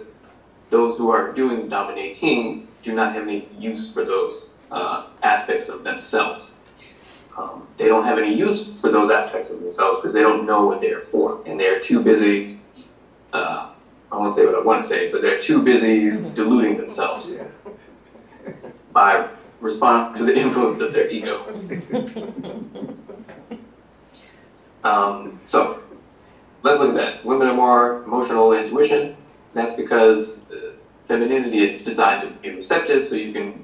those who are doing the dominating do not have any use for those aspects of themselves. They don't have any use for those aspects of themselves because they don't know what they are for, and they're too busy, I won't say what I want to say, but they're too busy deluding themselves by responding to the influence of their ego. So, let's look at that. Women are more emotional intuition. That's because femininity is designed to be receptive, so you can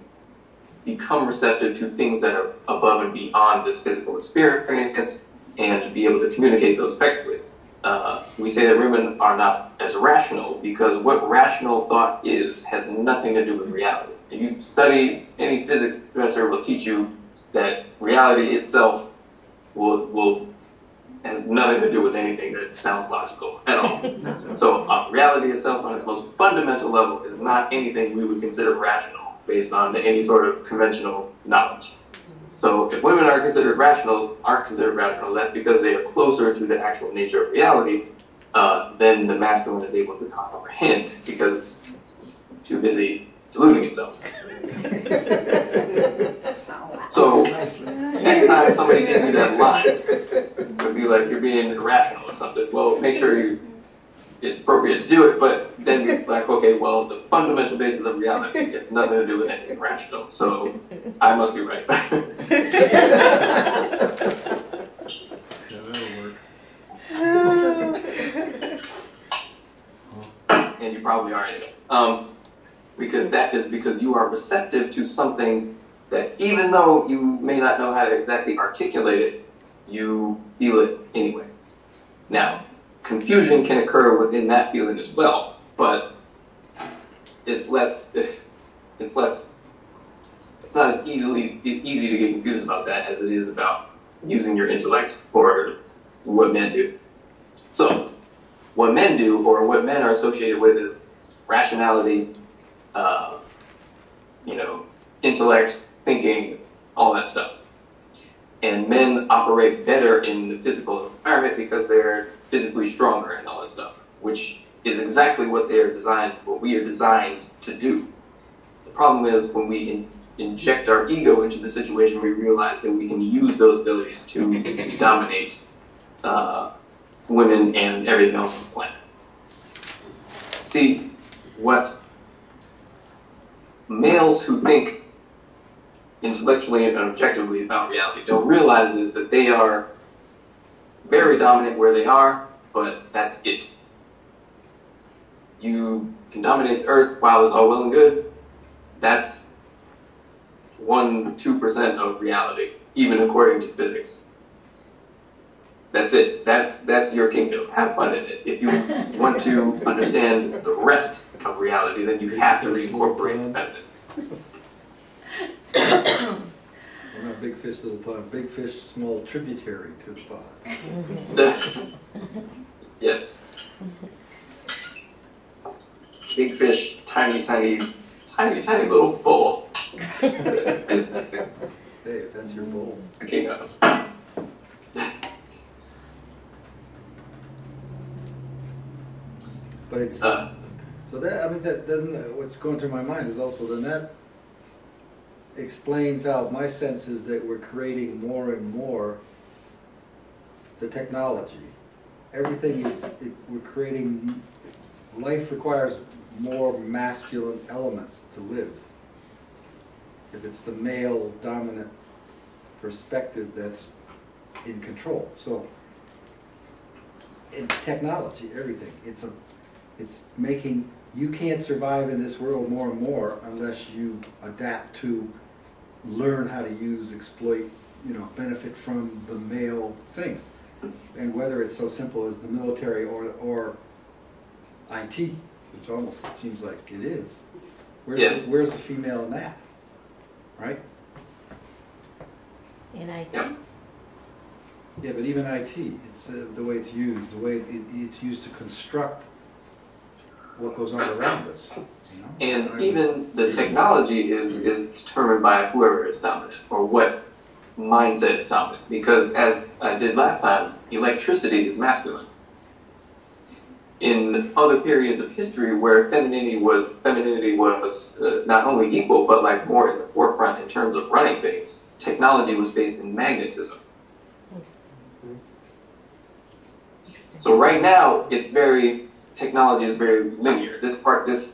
become receptive to things that are above and beyond this physical experience and be able to communicate those effectively. We say that women are not as rational because what rational thought is has nothing to do with reality. If you study, any physics professor will teach you that reality itself has nothing to do with anything that sounds logical at all. So reality itself on its most fundamental level is not anything we would consider rational based on any sort of conventional knowledge. So if women aren't considered rational, that's because they are closer to the actual nature of reality than the masculine is able to comprehend because it's too busy deluding itself. So next time somebody gives you that line, it would be like you're being irrational or something. Well, make sure it's appropriate to do it, but then you're like, okay, well, the fundamental basis of reality has nothing to do with anything rational, so I must be right. Yeah, that'll work. And you probably are anyway. Because that is because you are receptive to something that even though you may not know how to exactly articulate it, you feel it anyway. Now, confusion can occur within that feeling as well, but it's not as easy to get confused about that as it is about using your intellect or what men do. So, what men do, or what men are associated with, is rationality, intellect, thinking, all that stuff. And men operate better in the physical environment because they're physically stronger and all that stuff, which is exactly what we are designed to do. The problem is when we inject our ego into the situation, we realize that we can use those abilities to dominate women and everything else on the planet. See, what males who think intellectually and objectively about reality don't realize is that they are very dominant where they are, but that's it. You can dominate the earth while it's all well and good. That's 1-2% of reality, even according to physics. That's it. That's your kingdom. Have fun in it. If you want to understand the rest of reality, then you have to reincorporate the feminine. We're not big fish, little pond. Big fish, small tributary to the pond. Yes. big fish, tiny little bowl. Is the Hey, if that's your goal. king of. But it's, so that, I mean, that doesn't, what's going through my mind is also then that explains how my sense is that we're creating more and more the technology. Everything is, we're creating, life requires more masculine elements to live. If it's the male dominant perspective that's in control. So in technology, everything, it's making, you can't survive in this world more and more unless you adapt to learn how to use, exploit, you know, benefit from the male things. And whether it's so simple as the military or IT, which almost it seems like it is. Where's the female in that? Right? In IT. Yep. Yeah, but even IT, it's the way it's used, the way it's used to construct what goes on around us. You know? And even the technology is determined by whoever is dominant or what mindset is dominant. Because as I did last time, electricity is masculine. In other periods of history where femininity was not only equal but like more in the forefront in terms of running things, technology was based in magnetism. So right now, technology is very linear. This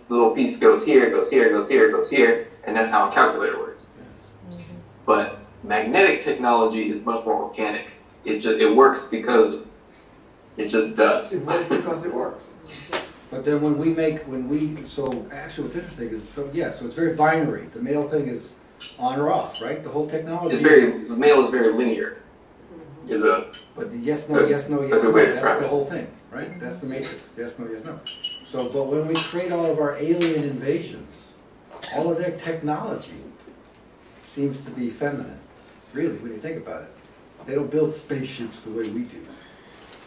little piece goes here, goes here, goes here, goes here, and that's how a calculator works. But magnetic technology is much more organic. It works because it just does. It works because it works. But then so actually what's interesting is, so it's very binary. The male thing is on or off, right? The whole technology The male is very linear. But yes, no, yes, no, yes, good no, way to that's describe the it. whole thing, right? That's the matrix, yes, no, yes, no. So, but when we create all of our alien invasions, all of their technology seems to be feminine, really, when you think about it. They don't build spaceships the way we do.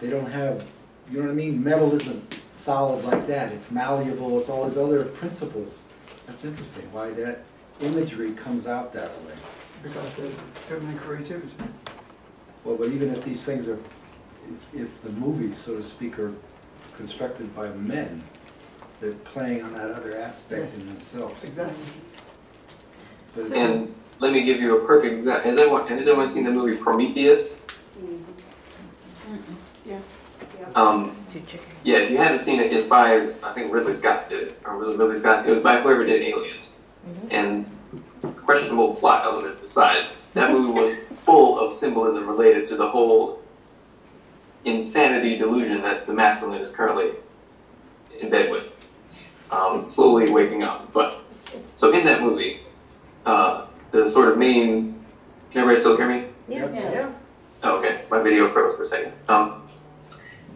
They don't have, you know what I mean? Metal isn't solid like that. It's malleable, it's all these other principles. That's interesting, why that imagery comes out that way. Because they're feminine creativity. Well, but even if these things are, if the movies, so to speak, are constructed by men, they're playing on that other aspect Yes. in themselves. Exactly. But it's- And let me give you a perfect example. Has anyone seen the movie Prometheus? Yeah. It's too chicken. Yeah, if you haven't seen it, it's by, I think Ridley Scott did it. Or was it Ridley Scott? It was by whoever did Aliens. And questionable plot elements aside, that movie was full of symbolism related to the whole insanity delusion that the masculine is currently in bed with. Slowly waking up. But, so in that movie, the sort of main, can everybody still hear me? Yeah. Yes. Oh, okay, my video froze for a second.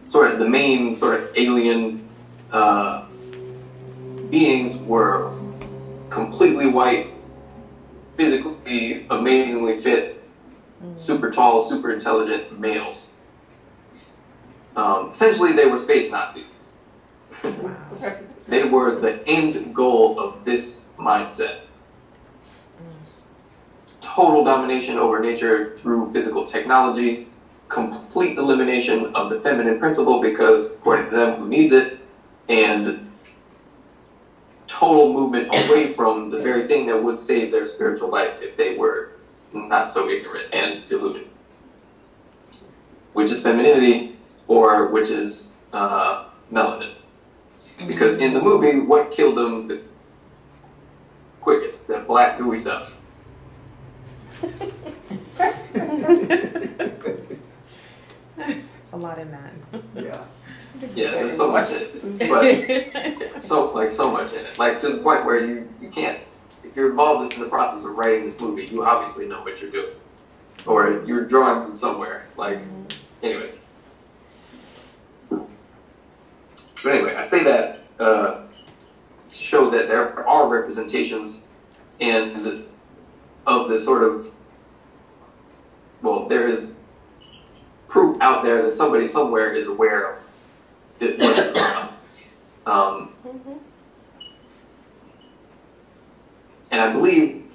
Sort of the main sort of alien beings were completely white, physically amazingly fit, super tall, super intelligent males. Essentially, they were space Nazis. They were the end goal of this mindset. Total domination over nature through physical technology, complete elimination of the feminine principle because, according to them, who needs it, and total movement away from the very thing that would save their spiritual life if they were not so ignorant and deluded. Which is femininity, or which is melanin. Because in the movie, what killed them the quickest? That black gooey stuff. It's a lot in that. Yeah. Yeah, there's so much in it. But so much in it. Like to the point where you can't, if you're involved in the process of writing this movie, you obviously know what you're doing. Or you're drawing from somewhere. Like, anyway. But anyway, I say that to show that there are representations and of this sort of, well, there is proof out there that somebody somewhere is aware of what is going on. And I believe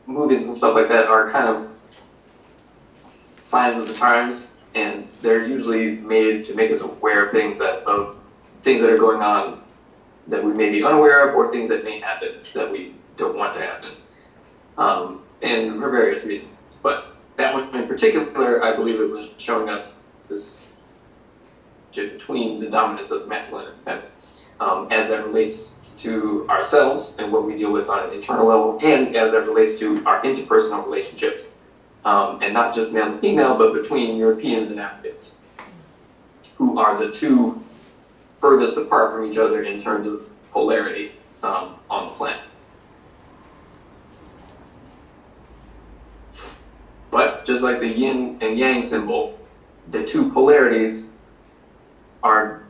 movies and stuff like that are kind of signs of the times, and they're usually made to make us aware of things that are going on that we may be unaware of, or things that may happen that we don't want to happen, and for various reasons. But that one in particular, I believe it was showing us this between the dominance of masculine and feminine, as that relates to ourselves and what we deal with on an internal level, and as that relates to our interpersonal relationships, and not just male and female, but between Europeans and Africans, who are the two furthest apart from each other in terms of polarity on the planet. But just like the yin and yang symbol, the two polarities are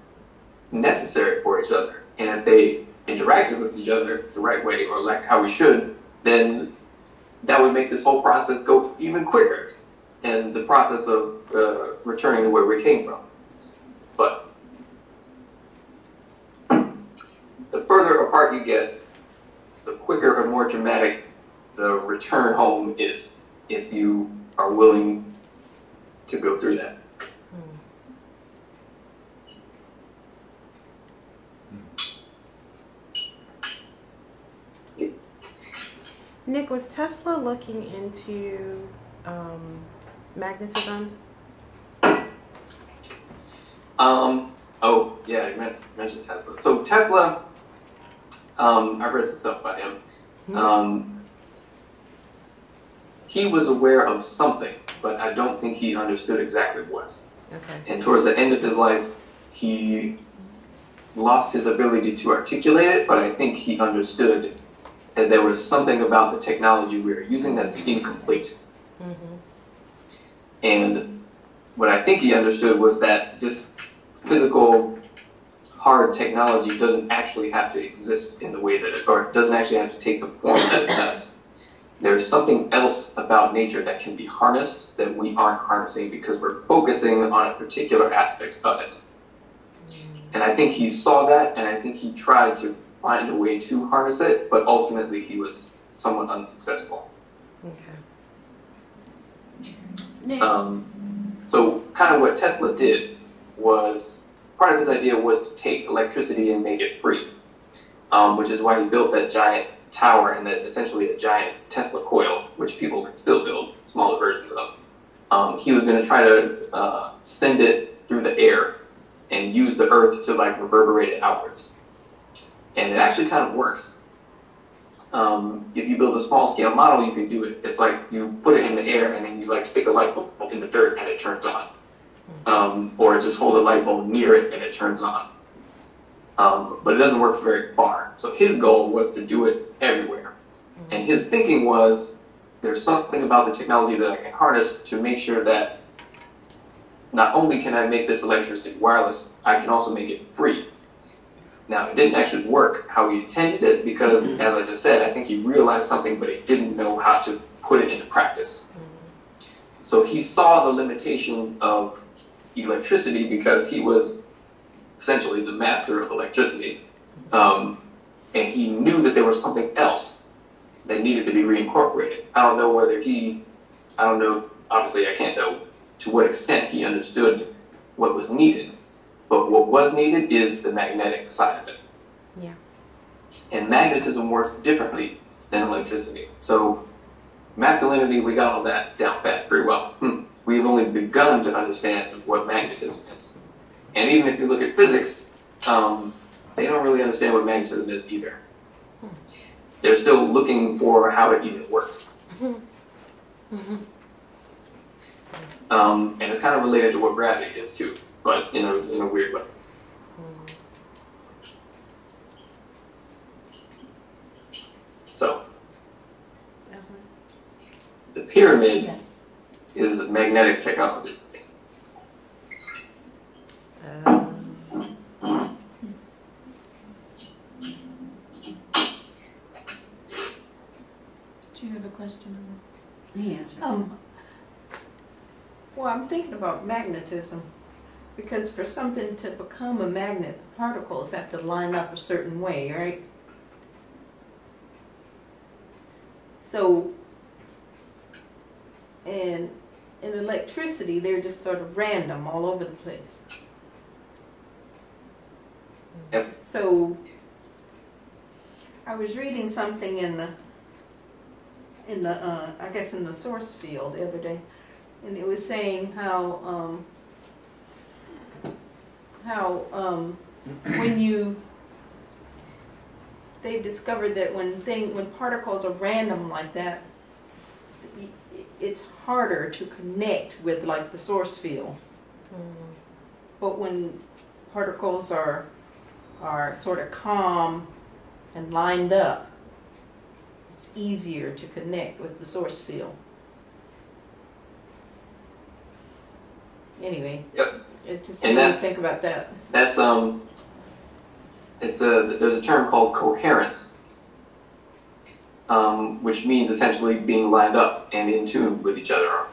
necessary for each other. And if they interacted with each other the right way, or like how we should, then that would make this whole process go even quicker, and the process of returning to where we came from. But the further apart you get, the quicker and more dramatic the return home is, if you are willing to go through that. Nick, was Tesla looking into magnetism? Oh, yeah, you mentioned Tesla. So Tesla, I've read some stuff about him. He was aware of something, but I don't think he understood exactly what. Okay. And towards the end of his life, he lost his ability to articulate it, but I think he understood that there was something about the technology we were using that's incomplete. Mm-hmm. And what I think he understood was that this physical, hard technology doesn't actually have to exist in the way that or doesn't actually have to take the form that it does. There's something else about nature that can be harnessed that we aren't harnessing because we're focusing on a particular aspect of it. And I think he saw that, and I think he tried to find a way to harness it, but ultimately he was somewhat unsuccessful. Okay. So kind of what Tesla did was, part of his idea was to take electricity and make it free, which is why he built that giant tower and that essentially a giant Tesla coil, which people could still build smaller versions of. He was going to try to send it through the air and use the earth to like reverberate it outwards. And it actually kind of works. If you build a small scale model, you can do it. It's like you put it in the air and then you like stick a light bulb in the dirt and it turns on. Or just hold a light bulb near it and it turns on. But it doesn't work very far. So his goal was to do it everywhere. And his thinking was, there's something about the technology that I can harness to make sure that not only can I make this electricity wireless, I can also make it free. Now, it didn't actually work how he intended it because, as I just said, I think he realized something, but he didn't know how to put it into practice. So he saw the limitations of electricity because he was essentially the master of electricity. And he knew that there was something else that needed to be reincorporated. I don't know, obviously I can't know to what extent he understood what was needed. But what was needed is the magnetic side of it. Yeah. And magnetism works differently than electricity. So masculinity, we got all that down pat pretty well. We've only begun to understand what magnetism is. And even if you look at physics, they don't really understand what magnetism is either. They're still looking for how it even works. And it's kind of related to what gravity is too, but in a weird way. So, the pyramid is magnetic technology. Do you have a question? He answered. Well, I'm thinking about magnetism, because for something to become a magnet, the particles have to line up a certain way, right? So, and in electricity, they're just sort of random all over the place. Yep. So, I was reading something in the I guess in the source field the other day, and it was saying how when they've discovered that when particles are random like that, it's harder to connect with like the source field. But when particles are sort of calm and lined up, it's easier to connect with the source field. Anyway, Yep. it just And made me that's- think about that. That's there's a term called coherence, which means essentially being lined up and in tune with each other.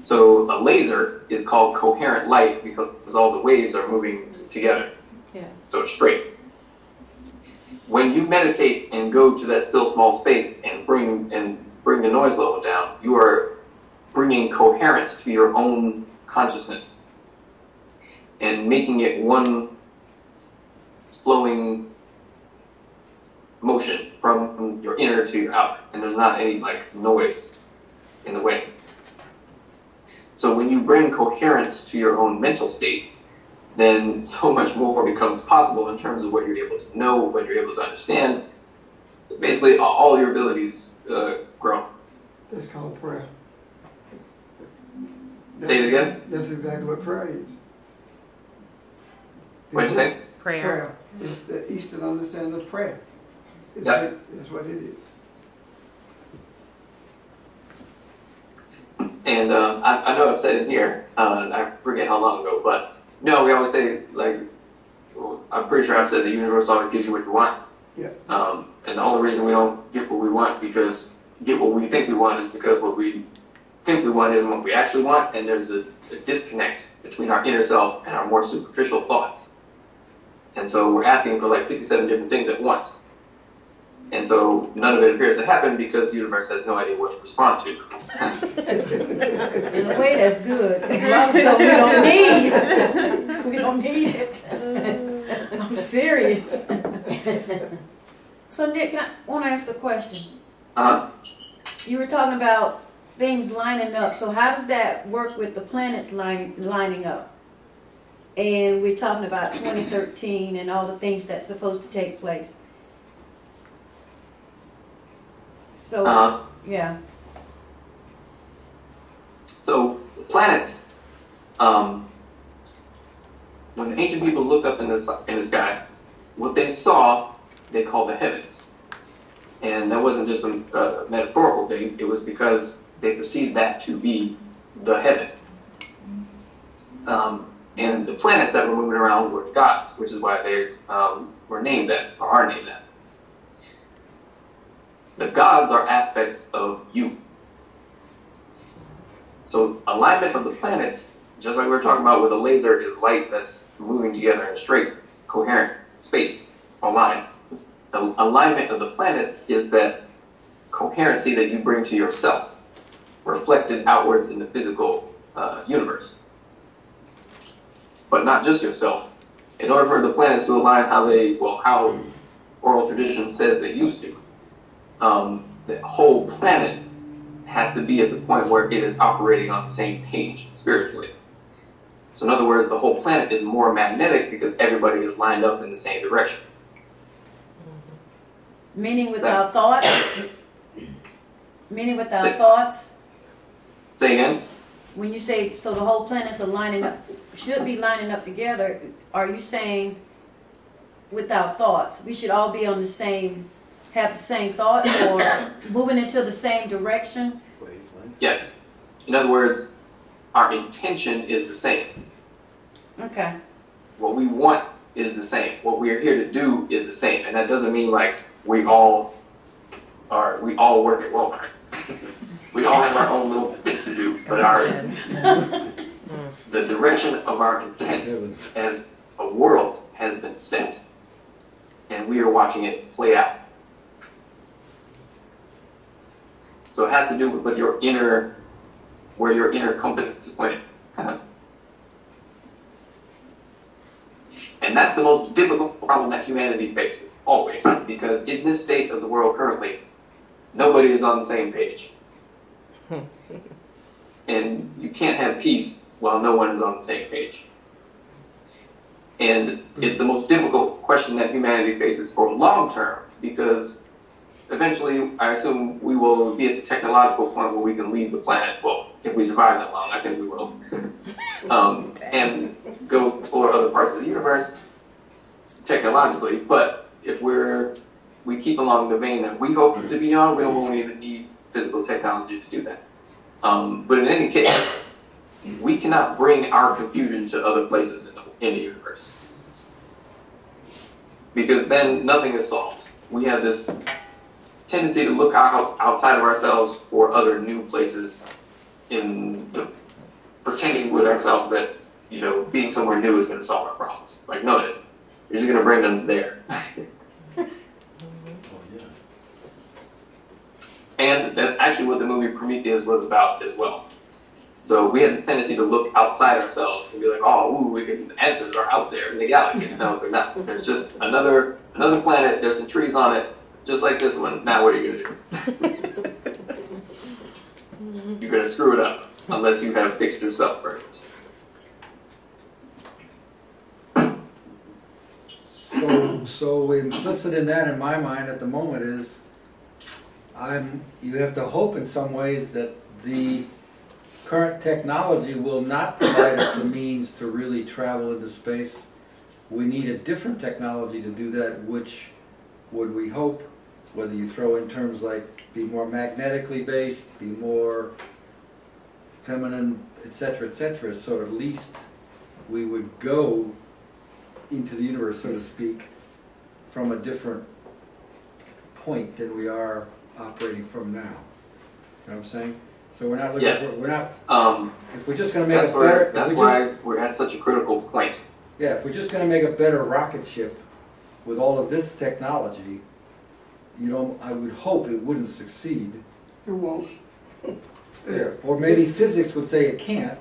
So a laser is called coherent light because all the waves are moving together. Yeah. So it's straight. When you meditate and go to that still small space and bring the noise level down, you are bringing coherence to your own consciousness and making it one flowing motion from your inner to your outer, and there's not any like noise in the way. So when you bring coherence to your own mental state, then so much more becomes possible in terms of what you're able to know, what you're able to understand. Basically, all your abilities grow. That's called prayer. Say it again? That's exactly what prayer is. What'd you say? Prayer. It's the Eastern understanding of prayer. Yep. That's what it is. And I know I've said it here, I forget how long ago, but no, we always say, like, well, I'm pretty sure I've said the universe always gives you what you want. Yeah. And the only reason we don't get what we want get what we think we want is because what we think we want isn't what we actually want, and there's a disconnect between our inner self and our more superficial thoughts. And so we're asking for like 57 different things at once. And so none of it appears to happen because the universe has no idea what to respond to. In a way, that's good. Because a lot of stuff we don't need it. I'm serious. So Nick, I want to ask a question. You were talking about things lining up. So how does that work with the planets lining up? And we're talking about 2013 and all the things that's supposed to take place. So, yeah. So the planets, when the ancient people looked up in the sky, what they saw, they called the heavens. And that wasn't just a metaphorical thing, it was because they perceived that to be the heaven. And the planets that were moving around were the gods, which is why they were named that, or are named that. The gods are aspects of you. So alignment of the planets, just like we were talking about with a laser, is light that's moving together in straight, coherent space, aligned. The alignment of the planets is that coherency that you bring to yourself, reflected outwards in the physical universe. But not just yourself. In order for the planets to align how oral tradition says they used to, the whole planet has to be at the point where it is operating on the same page spiritually. So in other words, the whole planet is more magnetic because everybody is lined up in the same direction. Meaning without thoughts? Meaning without thoughts? Say again? When you say, so the whole planets are lining up, should be lining up together, are you saying without thoughts? We should all be on the same, have the same thoughts, or moving into the same direction? Yes. In other words, our intention is the same. Okay. What we want is the same. What we are here to do is the same. And that doesn't mean like we all work at Walmart. We all have our own little bits to do, but the direction of our intent as a world has been set, and we are watching it play out. So it has to do with your inner, where your inner compass is pointed. And that's the most difficult problem that humanity faces, always, because in this state of the world currently, nobody is on the same page. And you can't have peace while no one is on the same page. And it's the most difficult question that humanity faces for long term, because eventually, I assume we will be at the technological point where we can leave the planet. Well, if we survive that long, I think we will. And go explore other parts of the universe technologically. But if we keep along the vein that we hope to be on, we won't even need physical technology to do that. But in any case, we cannot bring our confusion to other places in the universe, because then nothing is solved. We have this tendency to look outside of ourselves for other new places, in pretending with ourselves that being somewhere new is going to solve our problems. Like, no, it isn't. You're just going to bring them there. And that's actually what the movie Prometheus was about as well. So we have the tendency to look outside ourselves and be like, oh, the answers are out there in the galaxy. No, they're not. There's just another planet. There's some trees on it, just like this one. Now what are you going to do? You're going to screw it up unless you have fixed yourself first. So implicit in that, in my mind, at the moment is, you have to hope in some ways that the current technology will not provide us the means to really travel into space. We need a different technology to do that, which would we hope, whether you throw in terms like be more magnetically based, be more feminine, etc., so at least we would go into the universe, so to speak, from a different point than we are operating from now. You know what I'm saying? So we're not looking if we're just going to make that's why we're at such a critical point. Yeah, if we're just going to make a better rocket ship with all of this technology, I would hope it wouldn't succeed. It won't. Yeah. Or maybe physics would say it can't.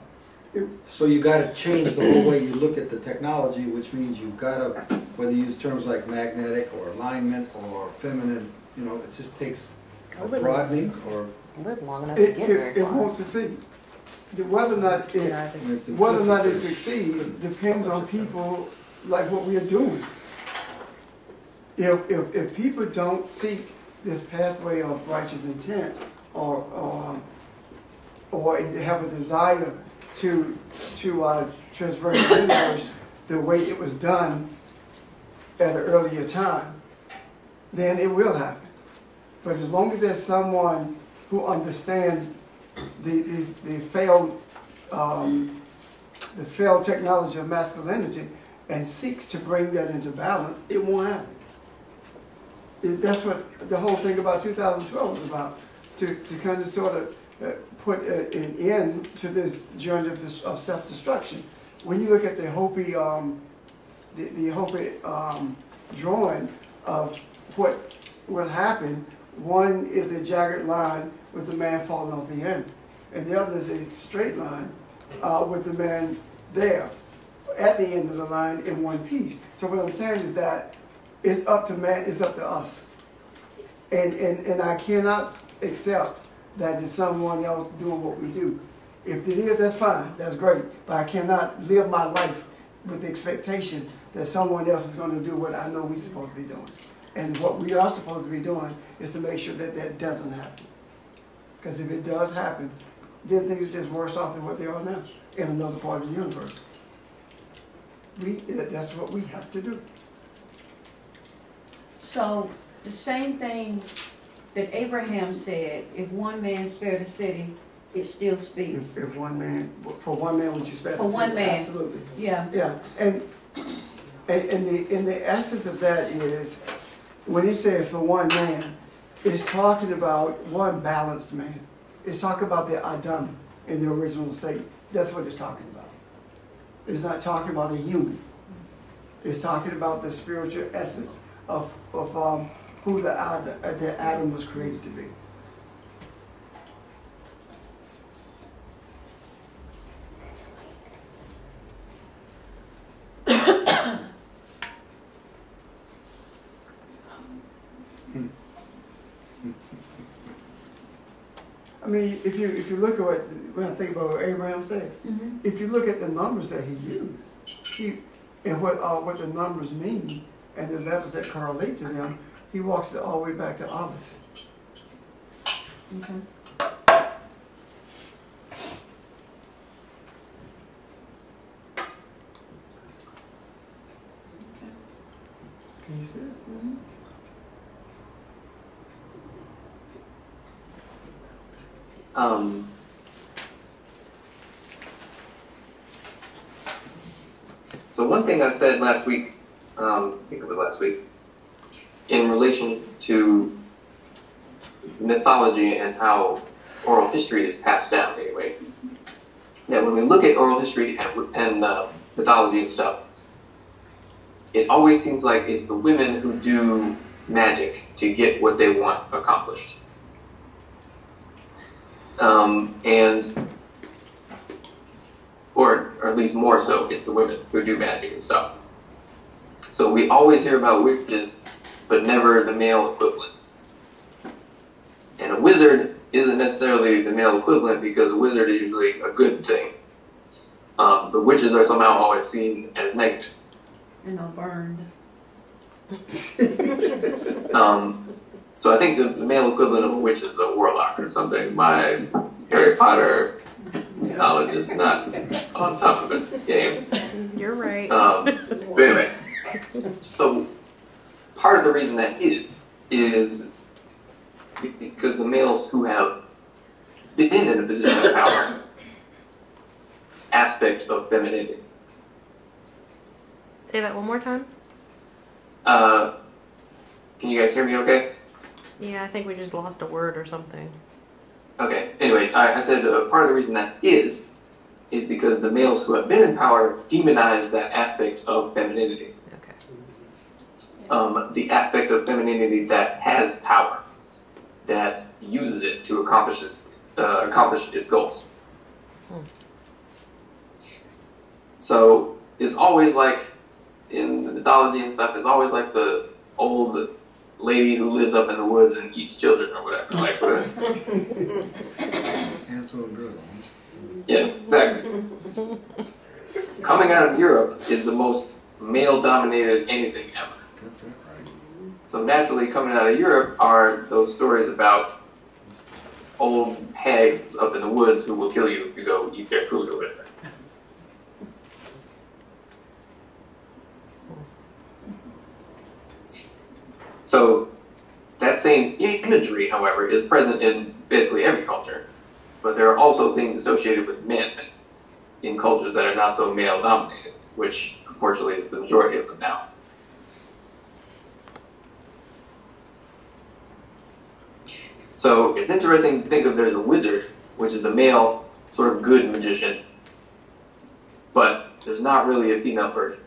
So you got to change the whole way you look at the technology, which means you've got to, whether you use terms like magnetic or alignment or feminine, it just takes broadening or live long enough to get very it won't far. succeed. Whether or not it succeeds depends on people like what we are doing. If people don't seek this pathway of righteous intent or have a desire to transverse the universe the way it was done at an earlier time, then it will happen. But as long as there's someone who understands the failed technology of masculinity and seeks to bring that into balance, it won't happen. That's what the whole thing about 2012 was about, to kind of sort of put an end to this journey of self-destruction. When you look at the Hopi, drawing of what will happen, one is a jagged line with the man falling off the end, and the other is a straight line with the man there at the end of the line in one piece. So what I'm saying is that it's up to man, it's up to us, and I cannot accept that it's someone else doing what we do. If it is, that's fine, that's great, but I cannot live my life with the expectation that someone else is going to do what I know we're supposed to be doing. And what we are supposed to be doing is to make sure that that doesn't happen. Because if it does happen, then things are just worse off than what they are now in another part of the universe. That's what we have to do. So the same thing that Abraham said, if one man spared a city, it still speaks. If one man, for one man would you spare? For one man. Absolutely. Yeah. Yeah, and the essence of that is, when he says for one man, it's talking about one balanced man. It's talking about the Adam in the original state. That's what it's talking about. It's not talking about a human. It's talking about the spiritual essence of who the Adam was created to be. I mean, if you look at when I think about what Abraham said, if you look at the numbers that he used, and what the numbers mean, and the letters that correlate to them, he walks it all the way back to Aleph. Okay. Can you see it? So one thing I said last week, I think it was last week, in relation to mythology and how oral history is passed down anyway, that when we look at oral history and mythology and stuff, it always seems like it's the women who do magic to get what they want accomplished. Or at least more so, it's the women who do magic and stuff. So we always hear about witches, but never the male equivalent. And a wizard isn't necessarily the male equivalent because a wizard is usually a good thing. But witches are somehow always seen as negative. And I'm burned. So I think the male equivalent of a witch is a warlock or something. My Harry Potter knowledge is not on top of it this game. You're right. But anyway, so part of the reason that is because the males who have been in a position of power aspect of femininity. Say that one more time. Can you guys hear me okay? Yeah, I think we just lost a word or something. Okay, anyway, I said part of the reason that is because the males who have been in power demonize that aspect of femininity. Okay. The aspect of femininity that has power, that uses it to accomplish its goals. So it's always like, in the mythology and stuff, it's always like the old lady who lives up in the woods and eats children or whatever. Like, Hansel and Gretel. yeah, exactly. Coming out of Europe is the most male-dominated anything ever. Got that right. So naturally, coming out of Europe are those stories about old hags up in the woods who will kill you if you go eat their food or whatever. So that same imagery, however, is present in basically every culture. But there are also things associated with men in cultures that are not so male-dominated, which unfortunately is the majority of them now. So it's interesting to think of there's a wizard, which is the male sort of good magician, but there's not really a female version.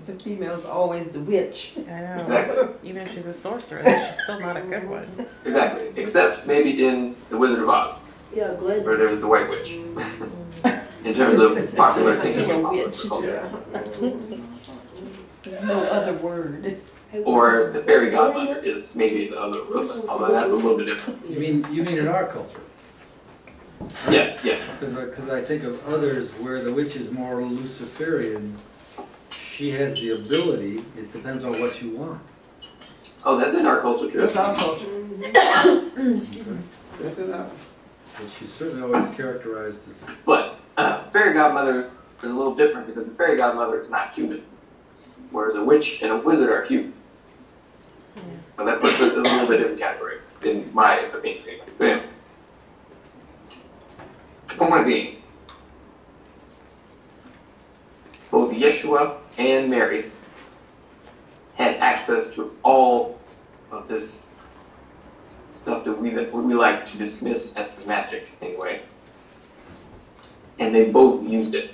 The female's always the witch. I know. Exactly. Even if she's a sorceress, she's still not a good one. Exactly. Except maybe in The Wizard of Oz, Yeah, Glenn. where there's the White Witch. In terms of popular thinking and popular Witch. culture. No other word. Or the fairy godmother is maybe the other equivalent, although that's a little bit different. You mean in our culture? Yeah, yeah. Because I think of others where the witch is more Luciferian. She has the ability. It depends on what you want. Oh, that's in our culture too. That's our culture. Excuse me. That's in our. But she's certainly always characterized as. But fairy godmother is a little different because the fairy godmother is not Cuban, whereas a witch and a wizard are Cuban. But that puts it in a little bit different category, in my opinion. But anyway, the point being, both Yeshua and Mary had access to all of this stuff that we like to dismiss as magic anyway. And they both used it.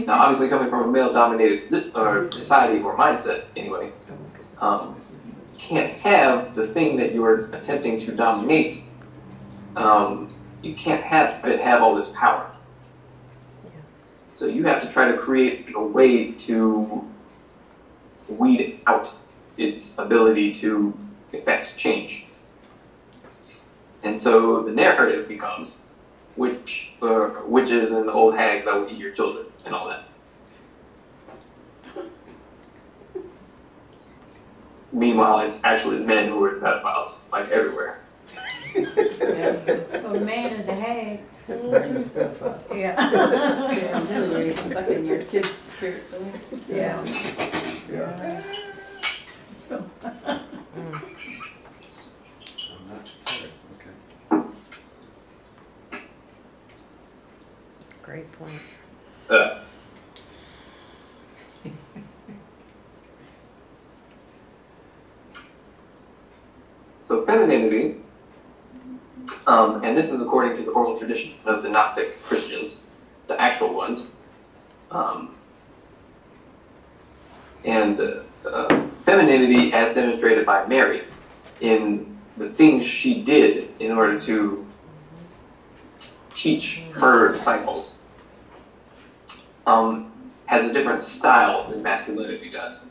Now, obviously, coming from a male-dominated society or mindset, anyway, you can't have the thing that you're attempting to dominate. You can't have it have all this power. So you have to try to create a way to weed out its ability to effect change. And so the narrative becomes witches and old hags that will eat your children and all that. Meanwhile, it's actually the men who are the pedophiles, like everywhere. So the man is the hag. Yeah. Yeah, literally, it's sucking your kids' spirits away. Yeah. Yeah. I'm not considered, okay. Great point. So femininity, and this is according to the oral tradition of the Gnostic Christians, the actual ones, and femininity as demonstrated by Mary in the things she did in order to teach her disciples, has a different style than masculinity does.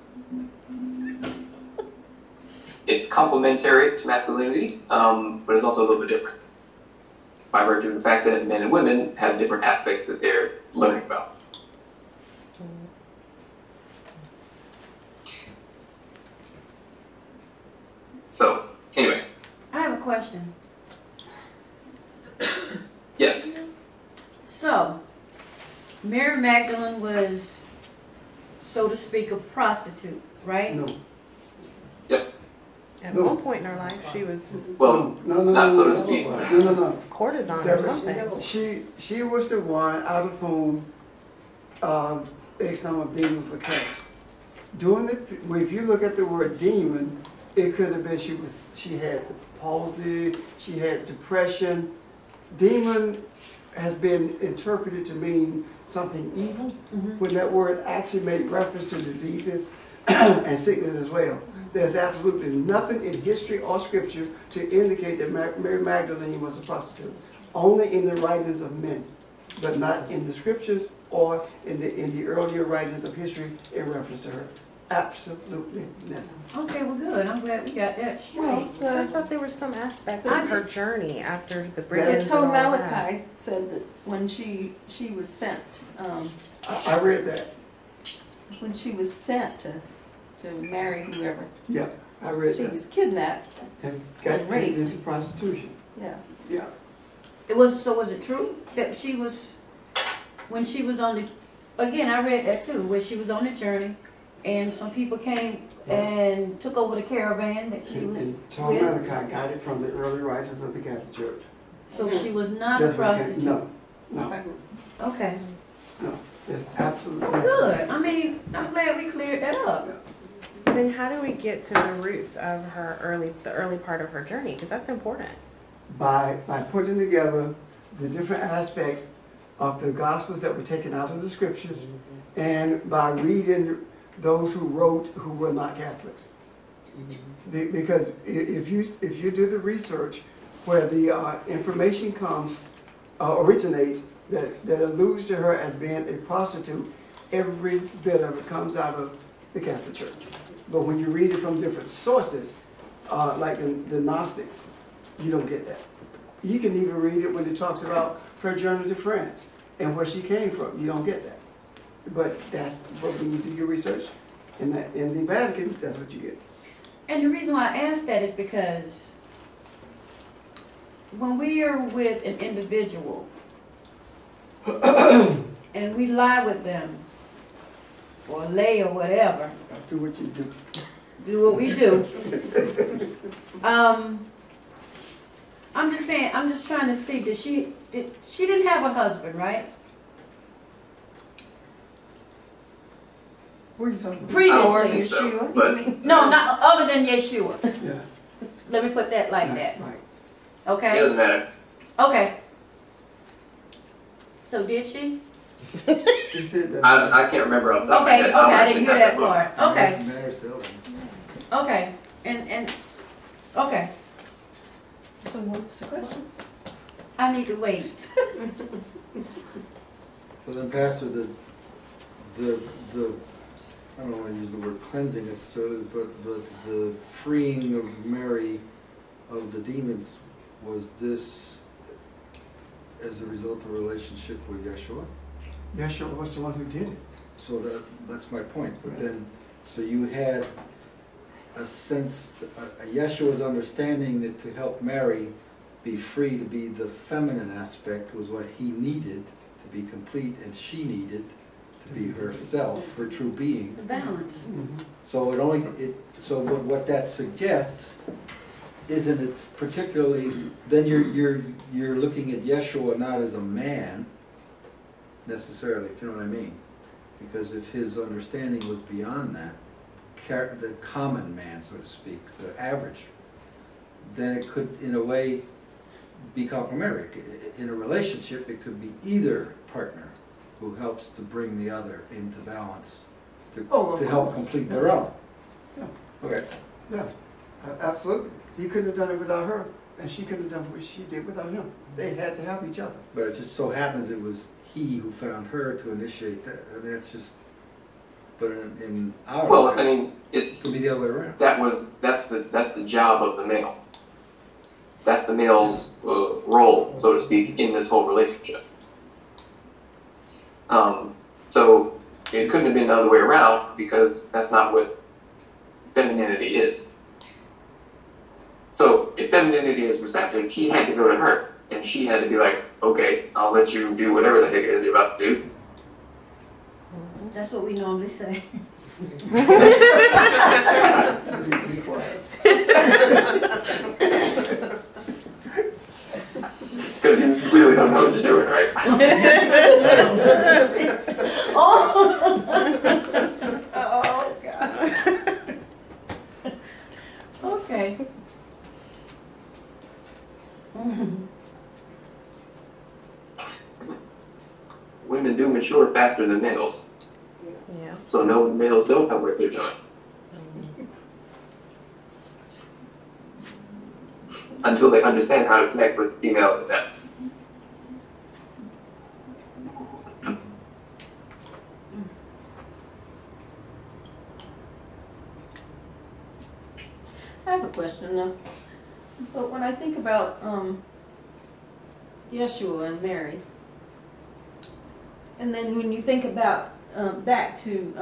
It's complementary to masculinity, but it's also a little bit different by virtue of the fact that men and women have different aspects that they're learning about. So, anyway, I have a question. yes. So, Mary Magdalene was, so to speak, a prostitute, right? No. At No. one point in her life, she was Well, no, not so to speak. No. courtesan or something. She was the one out of whom X number of demons were cast. If you look at the word demon, it could have been she had palsy, she had depression. Demon has been interpreted to mean something evil, when that word actually made reference to diseases and sickness as well. There's absolutely nothing in history or scripture to indicate that Mary Magdalene was a prostitute. Only in the writings of men, but not in the scriptures or in the earlier writings of history in reference to her. Absolutely nothing. Okay, well, good. I'm glad we got that straight. Well, I thought there was some aspect I of her journey after the It brigands and told all that. Malachi said that when she was sent, I read that. when she was sent to marry whoever, Yeah, I read she that. was kidnapped. And got and raped. taken into prostitution. Yeah. Yeah. Was it true that she was, when she was on the, again, I read that too, where she was on the journey and some people came and took over the caravan that she was And Tom with? Malachi got it from the early writers of the Catholic Church. So she was not a That's what prostitute? No, Okay, that's absolutely not. good. I mean, I'm glad we cleared that up. Then how do we get to the roots of the early part of her journey? Because that's important. By putting together the different aspects of the Gospels that were taken out of the Scriptures, and by reading those who wrote who were not Catholics. Because if you do the research where the information originates that alludes to her as being a prostitute, every bit of it comes out of the Catholic Church. But when you read it from different sources, like the Gnostics, you don't get that. You can even read it when it talks about her journey to France and where she came from. You don't get that. But when you do your research in the Vatican, that's what you get. And the reason why I ask that is because when we are with an individual and we lie with them or lay or whatever, Do what you do. do what we do. I'm just saying, I'm just trying to see, she didn't have a husband, right? What are you talking about? Or Previously. Yeshua, but- you mean? No, not other than Yeshua. Yeah. Let me put that like that. Right. It Okay? doesn't matter. Okay. So did she? He said that. I can't remember off the top of my Okay, head. okay, I'm I actually didn't hear not that book. part. Okay, Matters to Ellen. okay. And okay. So what's the question? I need to wait. So then, Pastor, the I don't want to use the word cleansing necessarily, but the freeing of Mary of the demons, was this as a result of a relationship with Yeshua? Yeshua was the one who did it. So that's my point. But then, so you had a sense, Yeshua's understanding that to help Mary be free to be the feminine aspect was what he needed to be complete, and she needed to be herself, her true being. The balance. So what that suggests isn't it's particularly, then you're looking at Yeshua not as a man necessarily, if you know what I mean. Because if his understanding was beyond that, the common man, so to speak, the average, then it could, in a way, be complementary. In a relationship, it could be either partner who helps to bring the other into balance to help complete their own. Yeah. Okay. Yeah, absolutely. He couldn't have done it without her, and she couldn't have done what she did without him. They had to have each other. But it just so happens it was he who found her to initiate that. I mean, it's just. But in our Well, life, I mean, it could be the other way around. that's the job of the male. That's the male's role, so to speak, in this whole relationship. So it couldn't have been the other way around, because that's not what femininity is. So if femininity is receptive, he had to go to her, and she had to be like, okay, I'll let you do whatever the heck it is you're about to do. That's what we normally say. Be quiet. Because you really don't know what you're doing, right? Oh, God. Okay. Women do mature faster than males, Yeah. so no males don't know what they're doing. Until they understand how to connect with females and them. I have a question now. But when I think about Yeshua and Mary, and then when you think about back to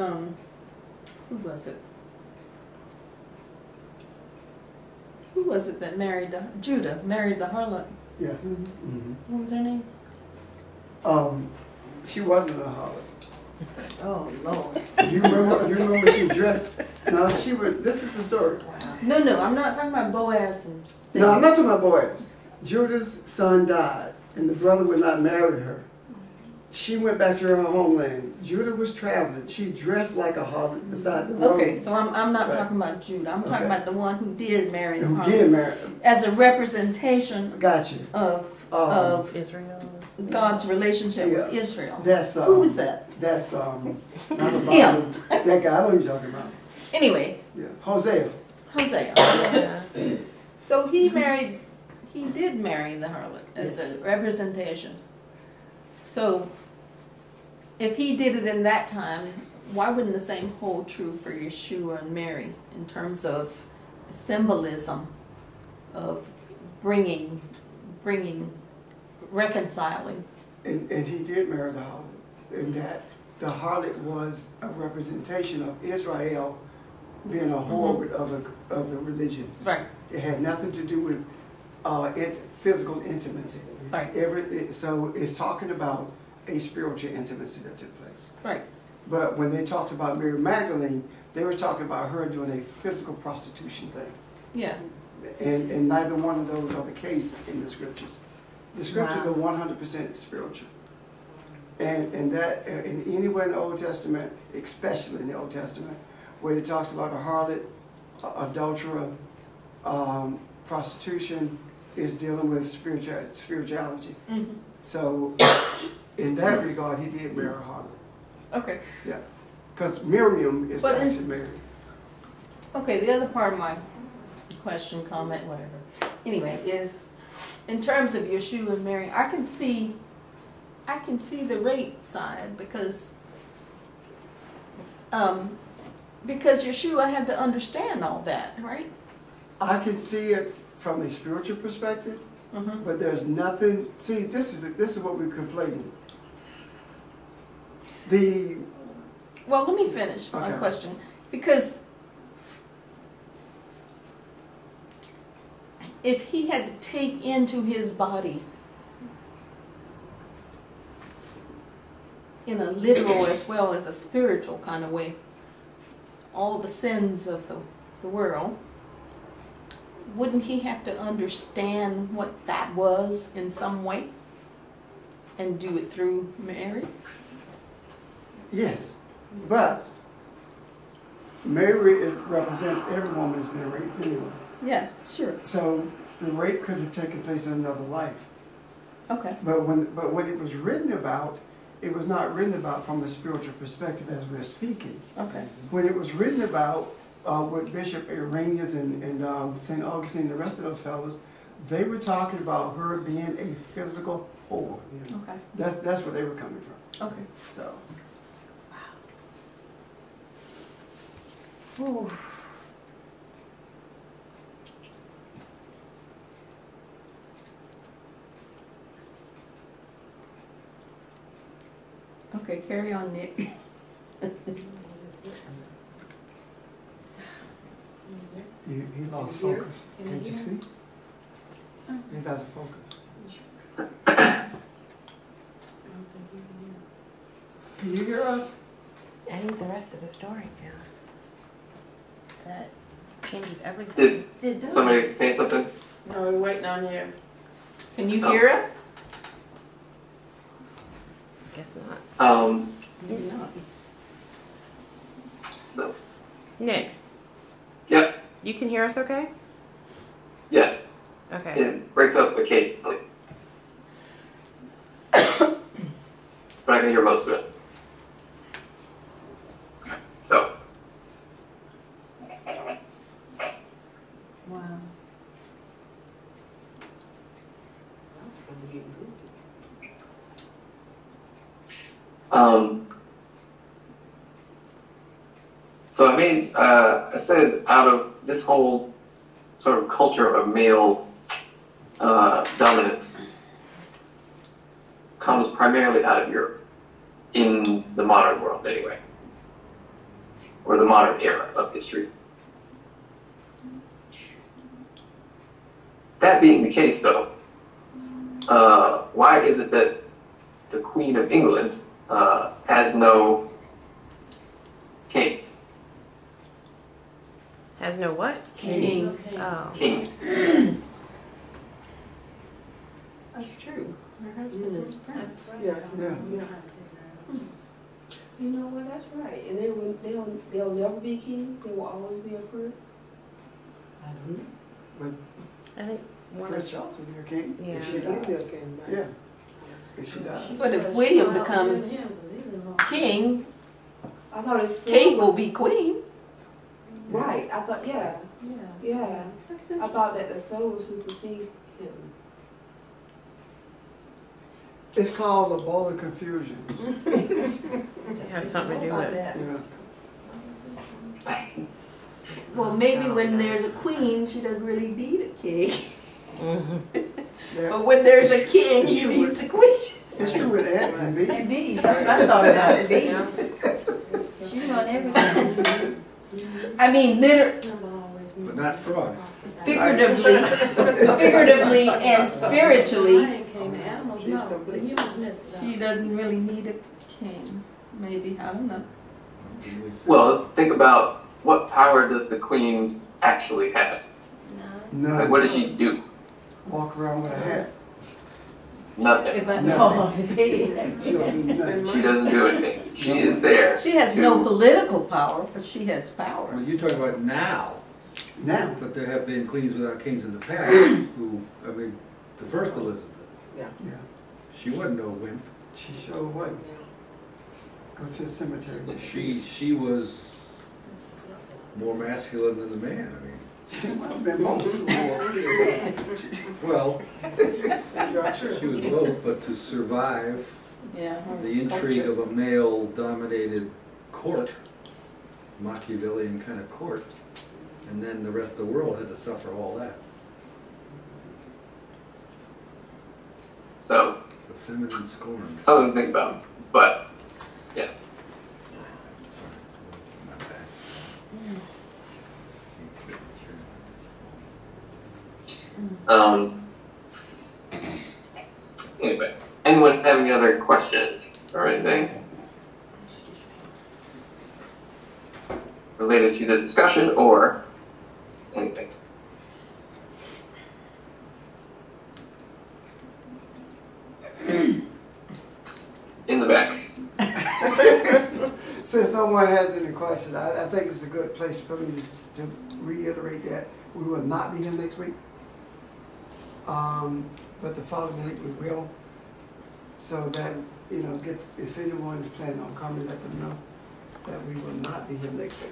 who was it? Who was it that married Judah married the harlot? Yeah. Mm-hmm. What was her name? She wasn't a harlot. Oh, Lord. You remember she dressed? No, she was. This is the story. No, I'm not talking about Boaz and. No, I'm not talking about Boaz. Judah's son died, and the brother would not marry her. She went back to her homeland. Judah was traveling. She dressed like a harlot beside the road. Okay, so I'm not Right. talking about Judah. I'm talking Okay. about the one who did marry the Who harlot. did marry? As a representation Got you. of Israel. God's relationship with Yeah. Israel. That's Who was that? That's not the Bible. Him. That guy. I know who you're talking about. Anyway, Yeah, Hosea. Hosea. Yeah. So he did marry the harlot as Yes. a representation. So if he did it in that time, why wouldn't the same hold true for Yeshua and Mary in terms of the symbolism of bringing, reconciling? And he did marry the harlot. And that the harlot was a representation of Israel being a whore of the religion. Right, It had nothing to do with physical intimacy. right, So it's talking about a spiritual intimacy that took place. right. But when they talked about Mary Magdalene, they were talking about her doing a physical prostitution thing. Yeah, And neither one of those are the case in the scriptures. The scriptures Wow. are 100% spiritual. And that, in anywhere in the Old Testament, especially in the Old Testament, where it talks about a harlot, adulterer, prostitution, is dealing with spirituality. mm-hmm. So, in that regard, he did marry a harlot. Okay. Yeah. Because Miriam is But in- actually married. Okay, the other part of my question, comment, whatever, anyway, is in terms of Yeshua and Mary, I can see the rape side because Because Yeshua had to understand all that, right? I can see it from a spiritual perspective, Mm-hmm. but there's nothing, see, this is what we're conflating. Well, let me finish my Okay. question. Because if he had to take into his body in a literal as well as a spiritual kind of way all the sins of the world, wouldn't he have to understand what that was in some way and do it through Mary? Yes, but Mary represents every woman that's been raped anyway. Yeah, sure. So the rape could have taken place in another life. Okay. But when it was written about, it was not written about from a spiritual perspective as we're speaking. Okay. When it was written about with Bishop Irenaeus and St. Augustine and the rest of those fellows, they were talking about her being a physical whore. Okay. That's where they were coming from. Okay. So Ooh. Okay, carry on, Nick. he lost focus. Can't you see? He's out of focus. Can you hear us? I need the rest of the story now. That changes everything. Did It does. somebody say something? No, we're waiting on you. Can you hear us? Guess not. Maybe not. No. Nick, Yep. you can hear us okay? Yes. Okay. It breaks up occasionally. But I can hear most of it. So, Wow. so I mean, I said out of this whole sort of culture of male dominance comes primarily out of Europe, in the modern world anyway, or the modern era of history. That being the case, though, why is it that the Queen of England has no king? Has no what? King. Oh. King. That's true. Her husband is prince. Yes. Yeah. Yeah. You know what? That's right. And they'll never be king. They will always be a prince. I don't know. But I think one Prince of Charles will be a king. Yeah. If She she is a dies. king. Yeah. If she dies. But if William becomes king, I thought it's Kate will be queen. right. I thought yeah. Yeah. I thought that the son would supersede him. It's called a ball of confusion. have something to do with it. Yeah. Well, maybe when there's a queen, she doesn't really need a king. Yeah. But when there's a king, he needs a queen. It's true with ants and bees. And bees, that's what I thought about, the bees. She run everything. I mean, But not frogs. figuratively and spiritually, she doesn't really need a king. Maybe, I don't know. Well, let's think about what power does the Queen actually have? No. Like, what does she do? Walk around with a hat. Nothing. If I No. fall off his head. She don't do nothing. She doesn't do anything. She is there. She has no political power, but she has power. Well, you're talking about now, Now. but there have been queens without kings in the past who, I mean, the first Elizabeth, Yeah. she wasn't no wimp. She sure would. Go to the cemetery. She was more masculine than the man, I mean. She might have been both. Well, she was both, but to survive Yeah. the intrigue of a male-dominated court, Machiavellian kind of court. And then the rest of the world had to suffer all that. So, The feminine scorn. something to think about. But, yeah. Sorry, my bad. Anyway, does anyone have any other questions or anything related to this discussion or anything? In the back. Since no one has any questions, I think it's a good place for me to reiterate that we will not be here next week. But the following week we will. So that, if anyone is planning on coming, let them know that we will not be here next week.